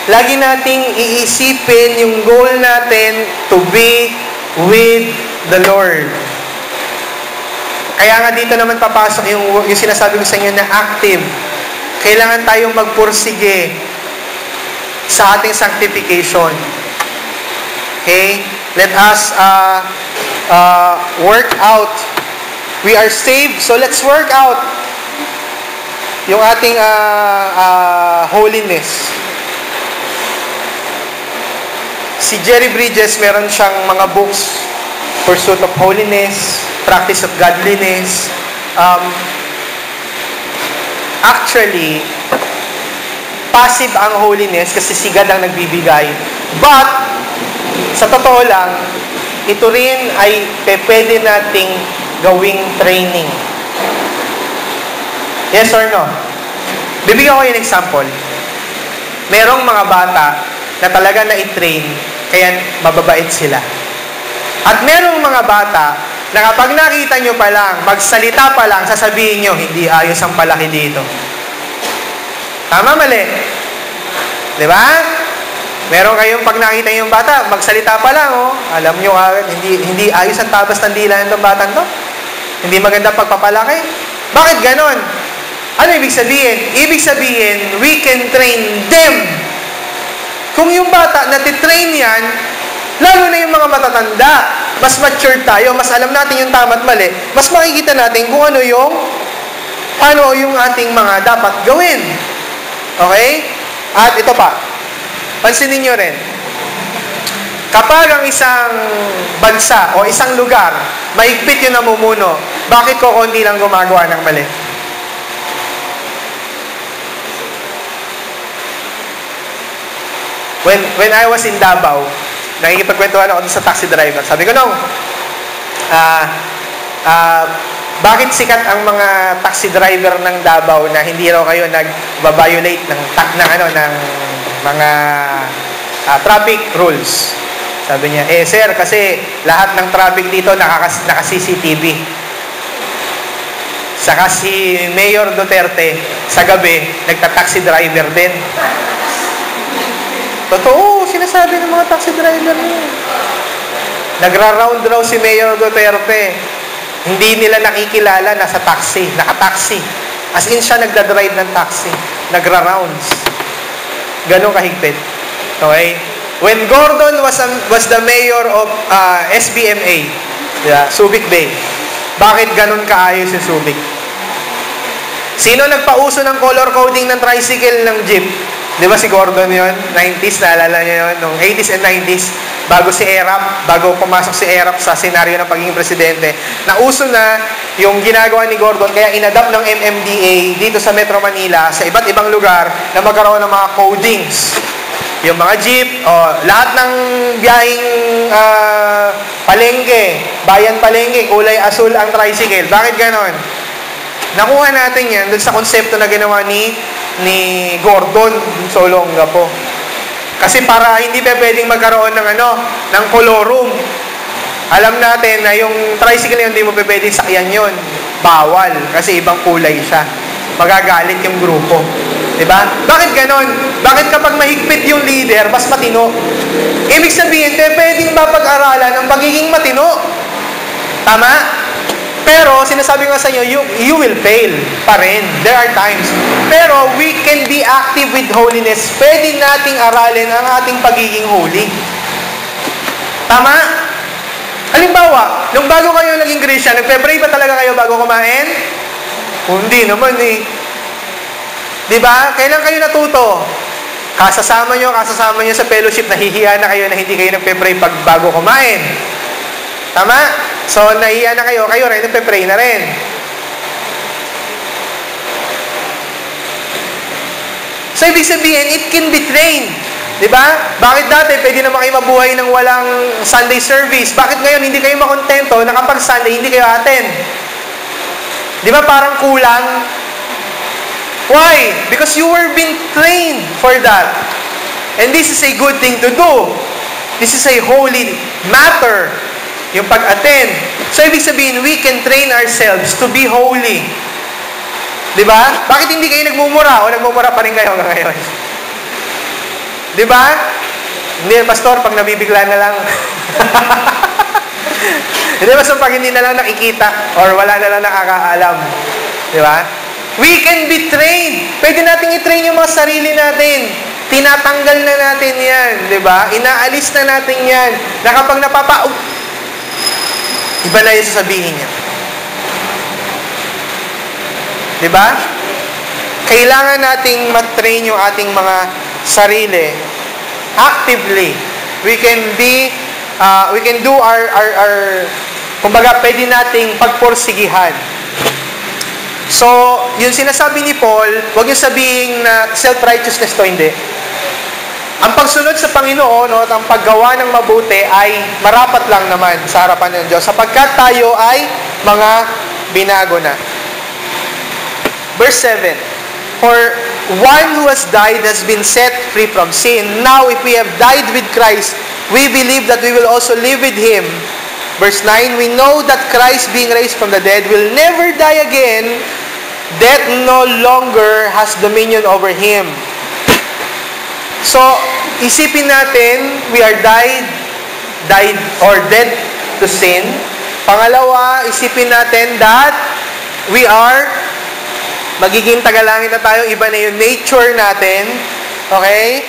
Lagi nating iisipin yung goal natin to be with the Lord. Kaya nga dito naman papasok yung sinasabi ko sa inyo na active. Kailangan tayong magpursige sa ating sanctification. Okay? Let us work out. We are saved, so let's work out yung ating holiness. Si Jerry Bridges, meron siyang mga books, Pursuit of Holiness, Practice of Godliness. Actually, passive ang holiness kasi si God ang nagbibigay. But, sa totoo lang, ito rin ay pwede nating gawing training. Yes or no? Bibigyan ko yung example. Merong mga bata na talaga na-train, kaya mababait sila. At merong mga bata na kapag nakita nyo pa lang, magsalita pa lang, sasabihin nyo, hindi ayos ang palaki dito. Tama, mali? Diba? Meron kayong pag nakita yung bata, magsalita pa lang, oh. Alam nyo, hindi ayos ang tabas ng dila ng batang to. Hindi maganda pagpapalaki. Bakit ganon? Ano ibig sabihin? Ibig sabihin, we can train them. Kung yung bata, natitrain yan, lalo na yung mga matatanda, mas mature tayo, mas alam natin yung tama at mali, mas makikita natin kung ano yung ating mga dapat gawin. Okay? At ito pa, pansinin nyo rin, kapag ang isang bansa o isang lugar, mahigpit yung namumuno, bakit ko konti lang gumagawa ng mali? When I was in Davao, nakikipagkwentuhan ako sa taxi driver. Sabi ko, bakit sikat ang mga taxi driver ng Davao na hindi raw kayo nag-violate ng mga traffic rules? Sabi niya, sir, kasi lahat ng traffic dito naka-CCTV. Saka si Mayor Duterte, sa gabi, nagta-taxi driver din. Totoo, sinasabi ng mga taxi driver niya. Nagra-round raw si Mayor Duterte. Hindi nila nakikilala, nasa taxi, naka-taxi. As in siya nagda-drive ng taxi. Nagra-rounds. Ganun kahigpit. Okay? When Gordon was the mayor of SBMA, Subic Bay, bakit ganun kaayos yung Subic? Sino nagpauso ng color coding ng tricycle ng jeep? Di ba si Gordon yun? 90s, naalala niyo yun? Noong 80s and 90s, bago pumasok si Erap sa senaryo ng pagiging presidente, nauso na yung ginagawa ni Gordon, kaya inadapt ng MMDA dito sa Metro Manila, sa iba't ibang lugar, na magkaroon ng mga codings. Yung mga jeep, lahat ng biyaheng palengke, bayan palengke, kulay asul ang tricycle. Bakit ganon? Nakuha natin yan dun sa konsepto na ginawa ni Gordon Solonga po. Kasi para hindi pa pwedeng magkaroon ng colorum. Alam natin na yung tricycle na yun, hindi mo pa pwedeng sakyan yun. Bawal. Kasi ibang kulay siya. Magagalit yung grupo. Diba? Bakit ganon? Bakit kapag mahigpit yung leader, mas matino? Ibig sabihin, pwedeng mapag-aralan ng pagiging matino. Tama? Pero, sinasabi ko sa inyo, you will fail pa rin. There are times. Pero, we can be active with holiness. Pwede nating aralin ang ating pagiging holy. Tama? Halimbawa, nung bago kayo naging Christian, nagpe-pray ba talaga kayo bago kumain? Hindi naman eh. Diba? Kailan kayo natuto? Kasasama nyo sa fellowship, nahihiya na kayo na hindi kayo nagpe-pray pag bago kumain. Tama? So, nahiya na kayo rin, nagpe-pray na rin. So, ibig sabihin, it can be trained. Diba? Bakit dati, pwede naman kayo mabuhay ng walang Sunday service? Bakit ngayon, hindi kayo makontento na kapag Sunday, hindi kayo attend? Diba parang kulang? Why? Because you were being trained for that. And this is a good thing to do. This is a holy matter. Yung pag-attend. So, ibig sabihin, we can train ourselves to be holy. Diba? Bakit hindi kayo nagmumura? O nagmumura pa rin kayo hanggang ngayon? Diba? Hindi, pastor, pag nabibigla na lang. Hindi, pastor, pag hindi na lang nakikita or wala na lang nakakaalam. Diba? We can be trained. Pwede natin i-train yung mga sarili natin. Tinatanggal na natin yan. Diba? Inaalis na natin yan. Na kapag iba na yung sasabihin niya. Diba? Kailangan nating matrain yung ating mga sarili actively. We can do our kumbaga, pwede nating pagporsigihan. So, yung sinasabi ni Paul, huwag yung sabihin na self-righteousness to, hindi. Ang pagsunod sa Panginoon at ang paggawa ng mabuti ay marapat lang naman sa harapan ng Diyos sapagkat tayo ay mga binago na. Verse 7, for one who has died has been set free from sin. Now, if we have died with Christ, we believe that we will also live with Him. Verse 9, we know that Christ being raised from the dead will never die again. Death no longer has dominion over Him. So, isipin natin, we are died or dead to sin. Pangalawa, isipin natin that we are magiging tagalangit na tayo, iba na yung nature natin. Okay?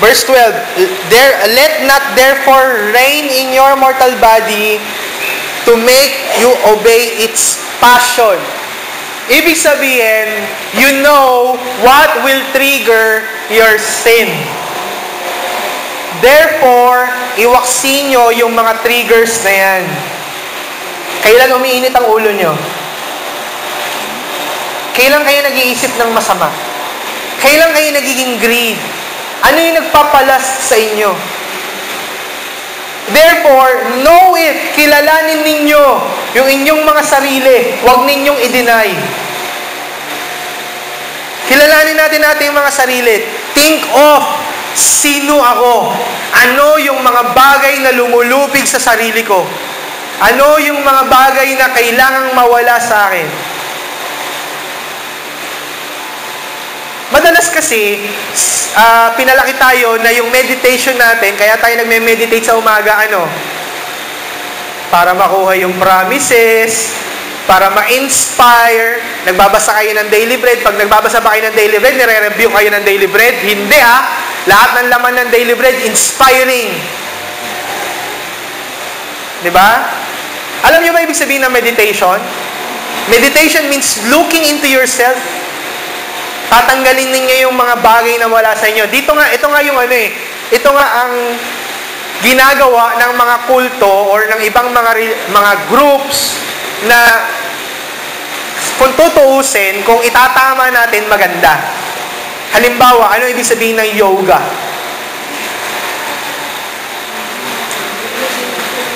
Verse 12, let not therefore reign in your mortal body to make you obey its passion. Ibig sabihin, you know what will trigger your sin. Therefore, iwaksin nyo yung mga triggers na yan. Kailan umiinit ang ulo nyo? Kailan kayo nag-iisip ng masama? Kailan kayo nagiging greed? Ano yung nagpapalas sa inyo? Therefore, know it. Kilalanin ninyo yung inyong mga sarili. Huwag ninyong i-deny. Kilalanin natin yung mga sarili. Think of, sino ako? Ano yung mga bagay na lumulupig sa sarili ko? Ano yung mga bagay na kailangang mawala sa akin? Madalas kasi, pinalaki tayo na yung meditation natin, kaya tayo nagme-meditate sa umaga, para makuha yung promises, para ma-inspire, nagbabasa kayo ng daily bread. Pag nagbabasa pa kayo ng daily bread, nire-review kayo ng daily bread. Hindi lahat ng laman ng daily bread, inspiring. Diba? Alam niyo ba ibig sabihin ng meditation? Meditation means looking into yourself. Tatanggalin ninyo yung mga bagay na wala sa inyo. Ito nga yung ito nga ang ginagawa ng mga kulto or ng ibang mga groups na kung tutuusin, kung itatama natin maganda. Halimbawa, ano ibig sabihin ng yoga?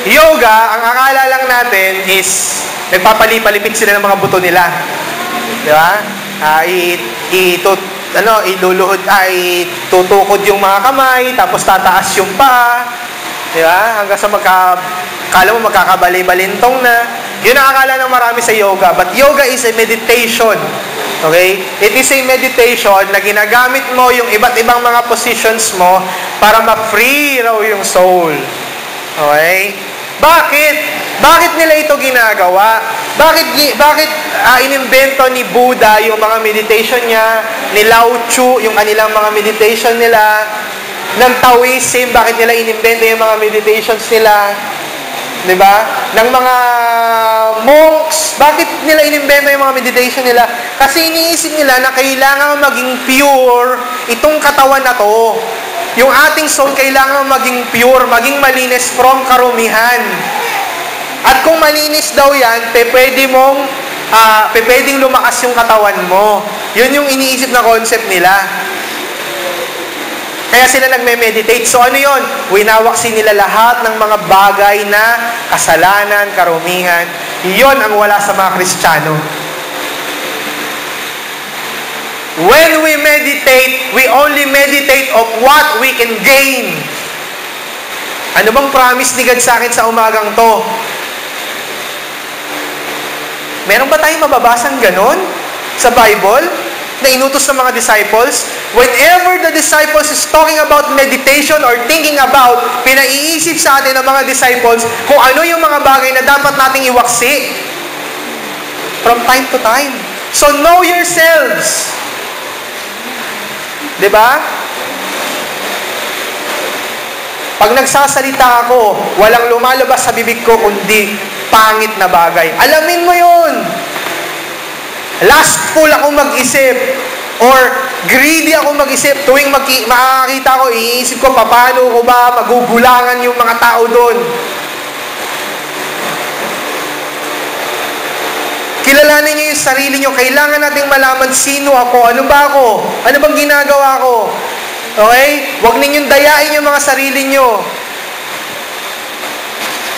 Yoga, ang akala lang natin is nagpapalipalipit sila ng mga buto nila. Di ba? Tutukod yung mga kamay, tapos tataas yung paa, di ba? Hanggang sa kala mo magkakabalay-balintong na. Yun ang akala ng marami sa yoga. But yoga is a meditation. Okay? It is a meditation na ginagamit mo yung iba't ibang mga positions mo para ma-free raw yung soul. Okay? Bakit? Bakit nila ito ginagawa? Bakit inimbento ni Buddha yung mga meditation niya, ni Lao Tzu yung kanilang mga meditation nila, ng Taoism, bakit nila inimbento yung mga meditations nila? 'Di ba? Ng mga monks, bakit nila inimbento yung mga meditation nila? Kasi iniisip nila na kailangan maging pure itong katawan na to. Yung ating soul kailangan maging pure, maging malinis from karumihan. At kung malinis daw yan, pwedeng lumakas yung katawan mo. Yun yung iniisip na concept nila. Kaya sila nagme-meditate. So ano yun? Winawaksin nila lahat ng mga bagay na kasalanan, karumihan. Yun ang wala sa mga Kristiyano. When we meditate, we only meditate of what we can gain. Ano bang promise ni God sa akin sa umagang to? Meron ba tayong mababasang ganon sa Bible na inutos ng mga disciples? Whenever the disciples is talking about meditation or thinking about, pinaiisip sa atin ng mga disciples kung ano yung mga bagay na dapat nating iwaksi from time to time. So know yourselves. Diba? Pag nagsasalita ako, walang lumalabas sa bibig ko kundi pangit na bagay. Alamin mo yun. Lustful ako mag-isip or greedy ako mag-isip. Tuwing makakakita ko, iisip ko, paano ko ba magugulangan yung mga tao doon. Kilalanin niyo yung sarili niyo. Kailangan nating malaman sino ako. Ano ba ako? Ano bang ginagawa ko? Okay? Huwag ninyong dayain yung mga sarili niyo.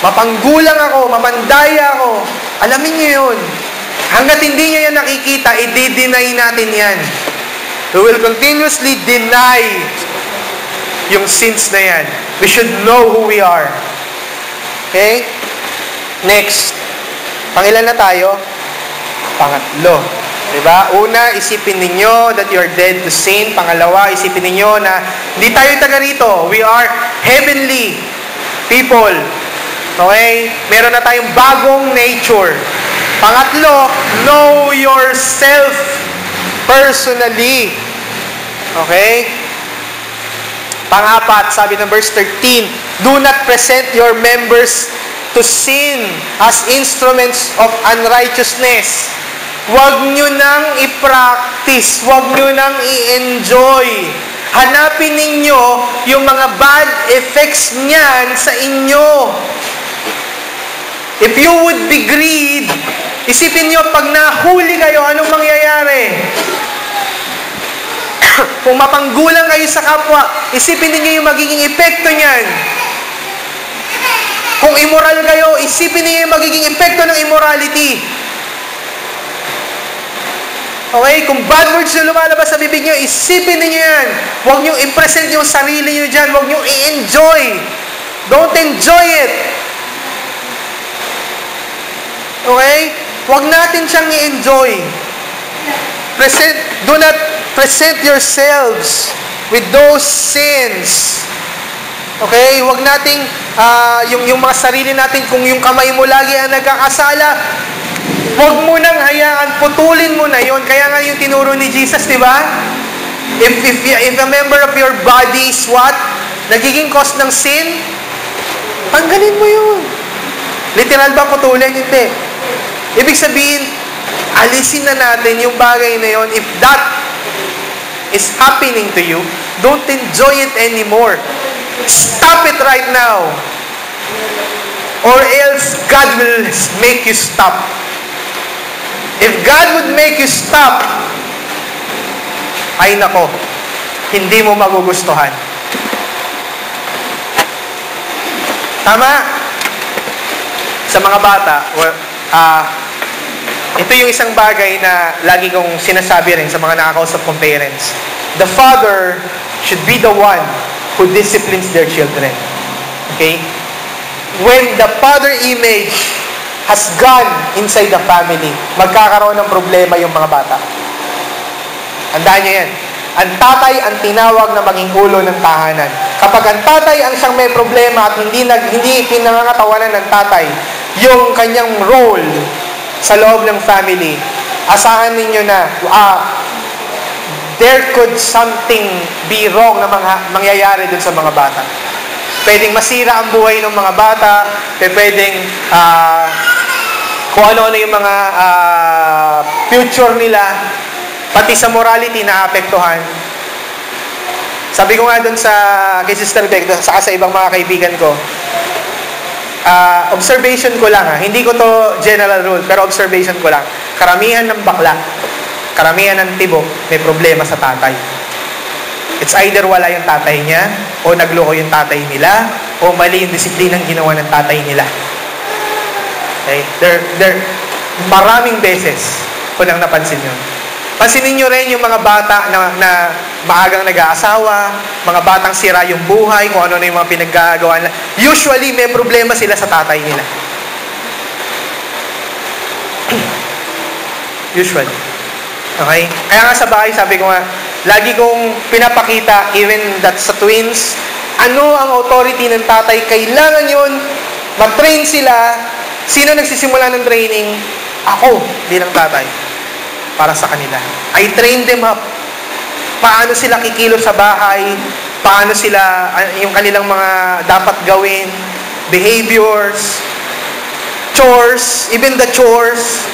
Mapanggulang ako, mamandaya ako. Alamin niyo yun. Hanggat hindi niyo yan nakikita, i-deny natin yan. We will continuously deny yung sins na yan. We should know who we are. Okay? Next. Pangilan na tayo? Pangatlo. Diba? Una, isipin ninyo that you are dead to sin. Pangalawa, isipin ninyo na hindi tayo taga rito. We are heavenly people. Okay? Meron na tayong bagong nature. Pangatlo, know yourself personally. Okay? Pangapat, sabi ng verse 13, do not present your members to sin as instruments of unrighteousness. Huwag nyo nang i-practice. Huwag nyo nang i-enjoy. Hanapin ninyo yung mga bad effects niyan sa inyo. If you would be greed, isipin nyo, pag nahuli kayo, anong mangyayari? Kung mapanggulang kayo sa kapwa, isipin niyo yung magiging epekto niyan. Kung immoral kayo, isipin niyo yung magiging epekto ng immorality. Okay? Kung bad words na lumalabas sa bibig nyo, isipin niyo yan. Huwag nyo i-present yung sarili nyo dyan. Huwag nyo i-enjoy. Don't enjoy it. Okay? Huwag natin siyang i-enjoy. Do not present yourselves with those sins. Okay? Huwag nating, yung mga sarili natin, kung yung kamay mo lagi ang nagkakasala, huwag mo nang hayaan, putulin mo na yon. Kaya nga yung tinuro ni Jesus, di ba? If a member of your body is what? Nagiging cause ng sin, tanggalin mo yun. Literal ba putulin? Hindi. Ibig sabihin, alisin na natin yung bagay na yon. If that is happening to you, don't enjoy it anymore. Stop it right now. Or else God will make you stop. If God would make you stop, ay nako, hindi mo magugustuhan. Tama? Sa mga bata, ito yung isang bagay na lagi kong sinasabi rin sa mga nakakausap kong parents. The father should be the one who disciplines their children. Okay? When the father image has gone inside the family, magkakaroon ng problema yung mga bata. Tandaan nyo yan. Ang tatay ang tinawag na maging ulo ng tahanan. Kapag ang tatay ang siyang may problema at hindi pinangangatawanan ng tatay yung kanyang role sa loob ng family, asahan ninyo na there could something be wrong na mangyayari dun sa mga bata. Pwedeng masira ang buhay ng mga bata, pwedeng kung ano-ano yung mga future nila, pati sa morality na apektuhan. Sabi ko nga doon kay Sister Beck, saka sa ibang mga kaibigan ko, observation ko lang, hindi ko to general rule, pero observation ko lang, karamihan ng bakla, karamihan ng tibo, may problema sa tatay. It's either wala yung tatay niya, o nagloko yung tatay nila, o mali yung disiplinang ginawa ng tatay nila. Okay? Maraming beses ko nang napansin yun. Pansinin nyo rin yung mga bata na maagang nag-aasawa, mga batang sira yung buhay, kung ano na yung mga pinaggagawa nila. Usually, may problema sila sa tatay nila. Usually. Okay? Kaya nga sa bahay, sabi ko nga, lagi kong pinapakita, even that sa twins, ano ang authority ng tatay? Kailangan yun, matrain sila. Sino nagsisimula ng training? Ako, bilang tatay. Para sa kanila. I train them up. Paano sila kikilos sa bahay, paano sila, yung kanilang mga dapat gawin, behaviors, chores, even the chores,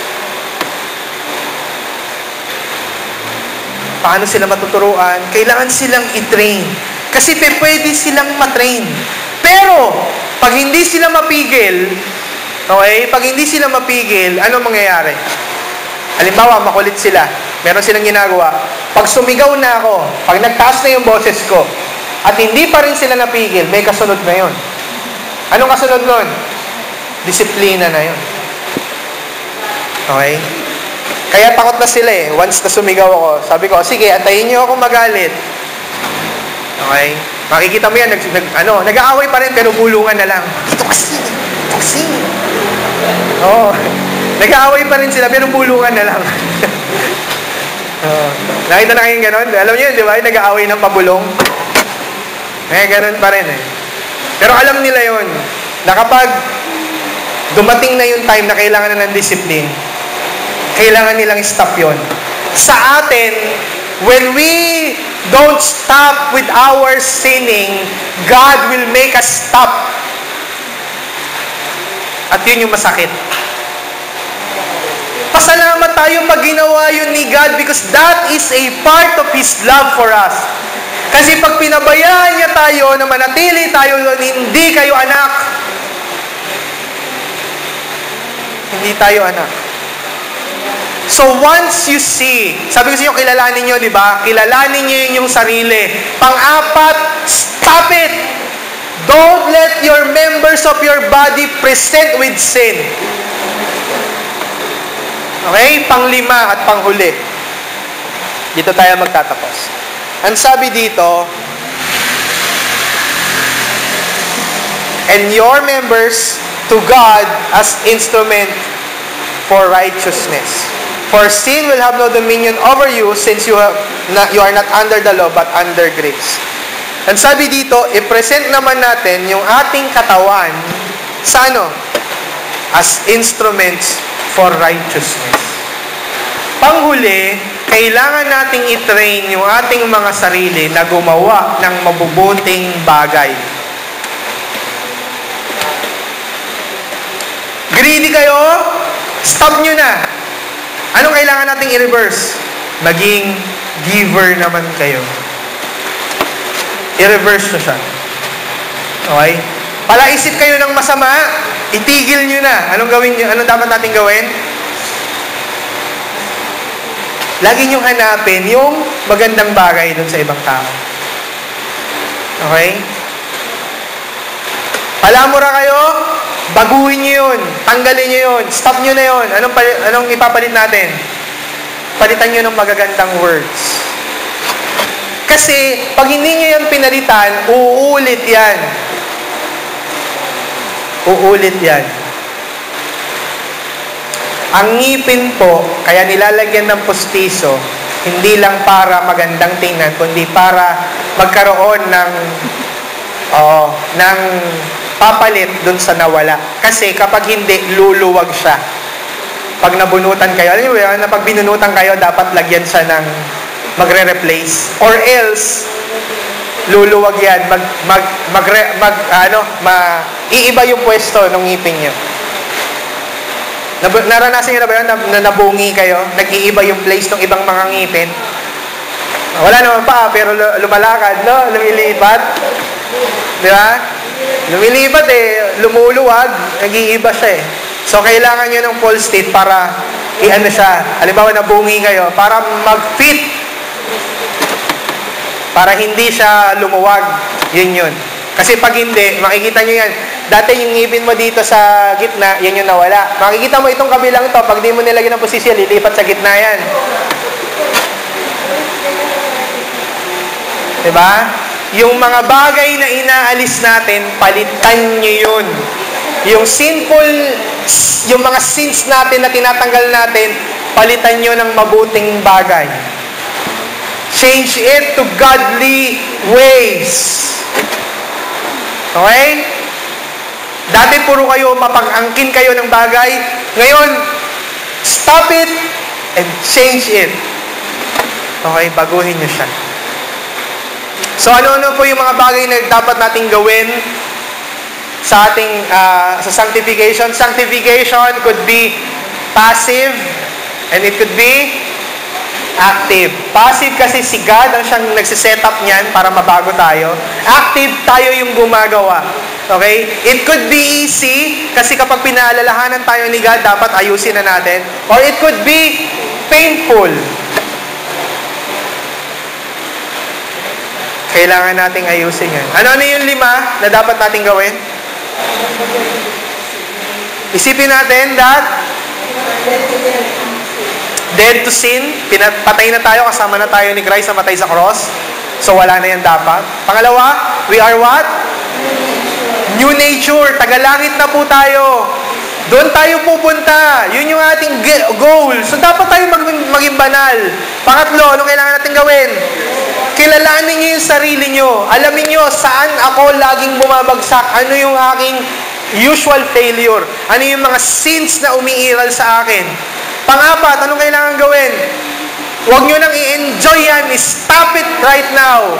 paano sila matuturuan, kailangan silang i-train. Kasi pwede silang matrain. Pero, pag hindi sila mapigil, okay, pag hindi sila mapigil, ano mangyayari? Halimbawa, makulit sila. Meron silang ginagawa. Pag sumigaw na ako, pag nagtaas na yung boses ko, at hindi pa rin sila napigil, may kasunod na yun. Anong kasunod nun? Disiplina na yun. Okay? Kaya takot na sila eh. Once na sumigaw ako, sabi ko, sige, antayin niyo ako magalit. Okay? Makikita mo yan, nag-aaway pa rin, pero bulungan na lang. Ito kasi. Oo. Nag-aaway pa rin sila, pero bulungan na lang. Nakita na kayong ganon? Alam niyo yun, di ba? Yung nag-aaway ng pabulong. Ganon pa rin eh. Pero alam nila yun, na kapag dumating na yung time na kailangan na ng discipline, kailangan nilang stop yun. Sa atin, when we don't stop with our sinning, God will make us stop. At yun yung masakit. Pasalamat tayo pag ginawa yun ni God because that is a part of His love for us. Kasi pag pinabayaan niya tayo na manatili tayo doon, hindi kayo anak. Hindi tayo anak. So once you see, sabi ko sa inyo, kilalanin nyo, di ba? Kilalanin nyo yung sarili. Pang-apat, stop it! Don't let your members of your body present with sin. Okay? Pang-lima at pang-huli. Dito tayo magtatapos. Ang sabi dito, and your members to God as instrument for righteousness. For sin will have no dominion over you since you are not under the law but under grace. Ang sabi dito, i-present naman natin yung ating katawan sa ano? As instruments for righteousness. Panghuli, kailangan nating i-train yung ating mga sarili na gumawa ng mabubuting bagay. Greedy kayo? Stop nyo na. Anong kailangan nating i-reverse? Maging giver naman kayo. I-reverse nyo siya. Okay? Palaisip kayo ng masama, itigil nyo na. Anong gawin nyo? Anong dapat natin gawin? Lagi nyo hanapin yung magandang bagay dun sa ibang tao. Okay? Palamura kayo, baguhin nyo yun. Tanggalin nyo yun. Stop nyo na yun. Anong ipapalit natin? Palitan nyo ng magagandang words. Kasi, pag hindi nyo yan pinalitan, uulit yan. Uulit yan. Ang ngipin po, kaya nilalagyan ng pustiso, hindi lang para magandang tingnan, kundi para magkaroon ng papalit dun sa nawala. Kasi kapag hindi, luluwag siya. Pag nabunutan kayo, alam niyo na pag binunutan kayo, dapat lagyan siya ng magre-replace. Or else, luluwag yan. Iiba yung pwesto ng ngipin nyo. Naranasan nyo na ba yun na nabungi kayo? Nag-iiba yung place ng ibang mga ngipin? Wala naman pa, pero lumalakad, no? Lumilipat. Di ba? Lumilipat lumuluwag, nag-iiba siya eh. So, kailangan nyo ng full state para i-ano siya. Halimbawa, nabungi kayo, para mag-fit. Para hindi siya lumuwag. Yun. Kasi pag hindi, makikita nyo yan. Dati yung ngipin mo dito sa gitna, yan yung nawala. Makikita mo itong kabilang to, pag di mo nilagyan ng posisyon, lilipat sa gitna yan. Diba? Yung mga bagay na inaalis natin, palitan nyo yun. Yung mga sins natin na tinatanggal natin, palitan nyo ng mabuting bagay. Change it to godly ways. Okay? Dati puro kayo, mapag-angkin kayo ng bagay. Ngayon, stop it and change it. Okay? Baguhin nyo siya. So, ano-ano po yung mga bagay na dapat nating gawin sa ating sa sanctification? Sanctification could be passive and it could be active. Passive kasi si God ang siyang nagsiset up niyan para mabago tayo. Active, tayo yung gumagawa. Okay? It could be easy kasi kapag pinaalalahanan tayo ni God, dapat ayusin na natin. Or it could be painful. Kailangan nating ayusin yan. Ano yung 5 na dapat nating gawin? Isipin natin that dead to sin, patay na tayo, kasama na tayo ni Christ na matay sa cross. So wala na yan dapat. Pangalawa, we are what? New nature. Tagalangit na po tayo. Doon tayo pupunta. Yun yung ating goal. So, dapat tayo maging banal. Pangatlo, ano kailangan natin gawin? Kilalanin niyo yung sarili niyo. Alamin niyo saan ako laging bumabagsak. Ano yung aking usual failure. Ano yung mga sins na umiiral sa akin. Pang-apat, anong kailangan gawin? Huwag nyo nang i-enjoy yan. Stop it right now.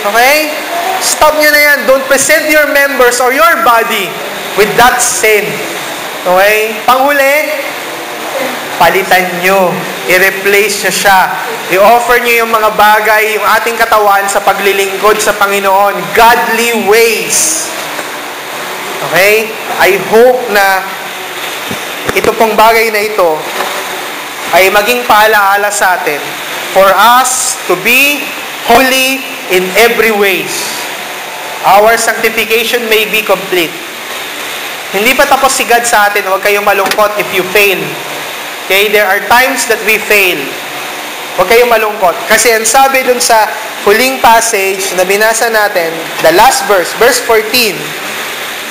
Okay? Stop nyo na yan. Don't present your members or your body with that sin. Okay? Panghuli, palitan nyo. I-replace nyo siya. I-offer nyo yung mga bagay, yung ating katawan sa paglilingkod sa Panginoon. Godly ways. Okay? I hope na ito pong bagay na ito ay maging paalaala sa atin for us to be holy in every ways. Our sanctification may be complete. Hindi pa tapos si God sa atin. Huwag kayong malungkot if you fail. Okay? There are times that we fail. Huwag kayong malungkot. Kasi ang sabi dun sa huling passage na binasa natin, the last verse, verse 14,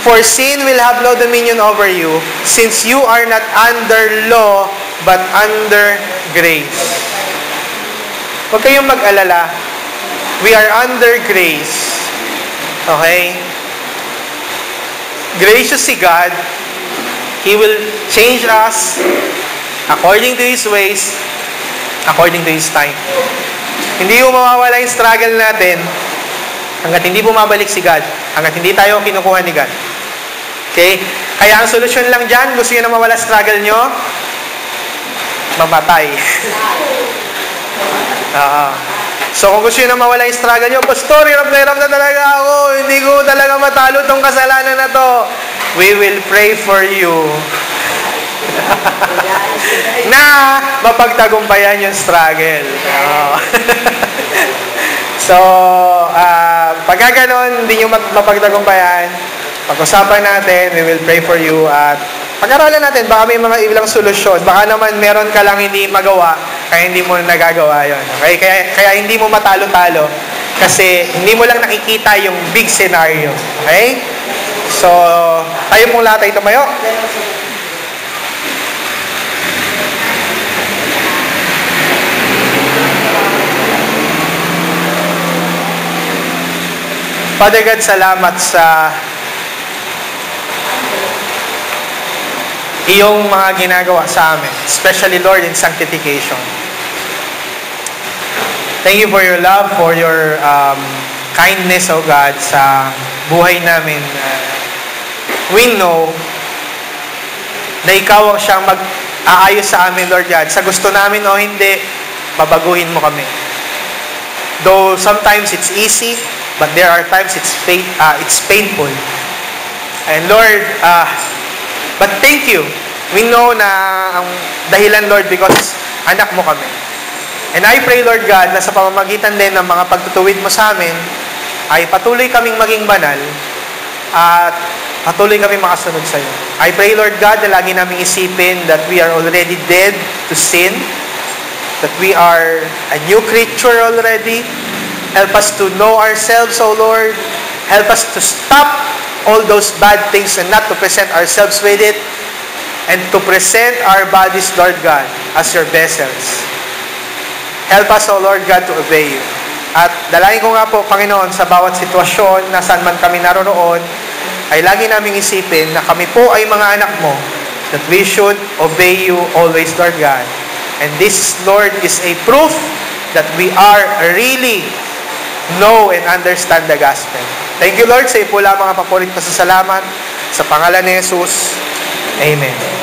"For sin will have no dominion over you, since you are not under law, but under grace." Huwag kayong mag-alala. We are under grace. Okay? Gracious si God. He will change us according to His ways, according to His time. Hindi mo mawawala yung struggle natin hanggat hindi bumabalik si God, hanggat hindi tayo kinukuha ni God. Okay? Kaya ang solusyon lang dyan, gusto nyo na mawala struggle nyo? Mamatay. So kung gusto nyo na mawala yung struggle nyo, Pastor, hirap na talaga ako. Hindi ko talaga matalo tong kasalanan na to. We will pray for you. Na mapagtagumpayan yung struggle. So, pagka ganon, hindi nyo mapagtagumpayan, pag-usapan natin, we will pray for you at pag-aralan natin, baka may mga ilang solusyon. Baka naman meron ka lang hindi magawa, kaya hindi mo nagagawa yon. Okay? Kaya hindi mo matalo-talo kasi hindi mo lang nakikita yung big scenario. Okay? So, tayo pong lahat ay tumayo. Father God, salamat sa iyong mga ginagawa sa amin, especially, Lord, in sanctification. Thank you for your love, for your kindness, O God, sa buhay namin. We know na Ikaw ang siyang mag-aayos sa amin, Lord God. Sa gusto namin o hindi, babaguhin mo kami. Though sometimes it's easy, but there are times it's painful. And Lord, but thank you. We know na ang dahilan, Lord, because anak mo kami. And I pray, Lord God, na sa pamamagitan din ng mga pagtutuwid mo sa amin, ay patuloy kaming maging banal at patuloy kaming makasunod sa iyo. I pray, Lord God, na lagi naming isipin that we are already dead to sin, that we are a new creature already. Help us to know ourselves, O Lord. Help us to stop all those bad things and not to present ourselves with it, and to present our bodies, Lord God, as your vessels. Help us, O Lord God, to obey you. At dalangin ko nga po, Panginoon, sa bawat sitwasyon na saan man kami naroon, ay lagi naming isipin na kami po ay mga anak mo, that we should obey you always, Lord God. And this, Lord, is a proof that we are really know and understand the gospel. Thank you, Lord, sa iyo po lamang ang papurit pasasalamat. Sa pangalan ni Jesus. Amen.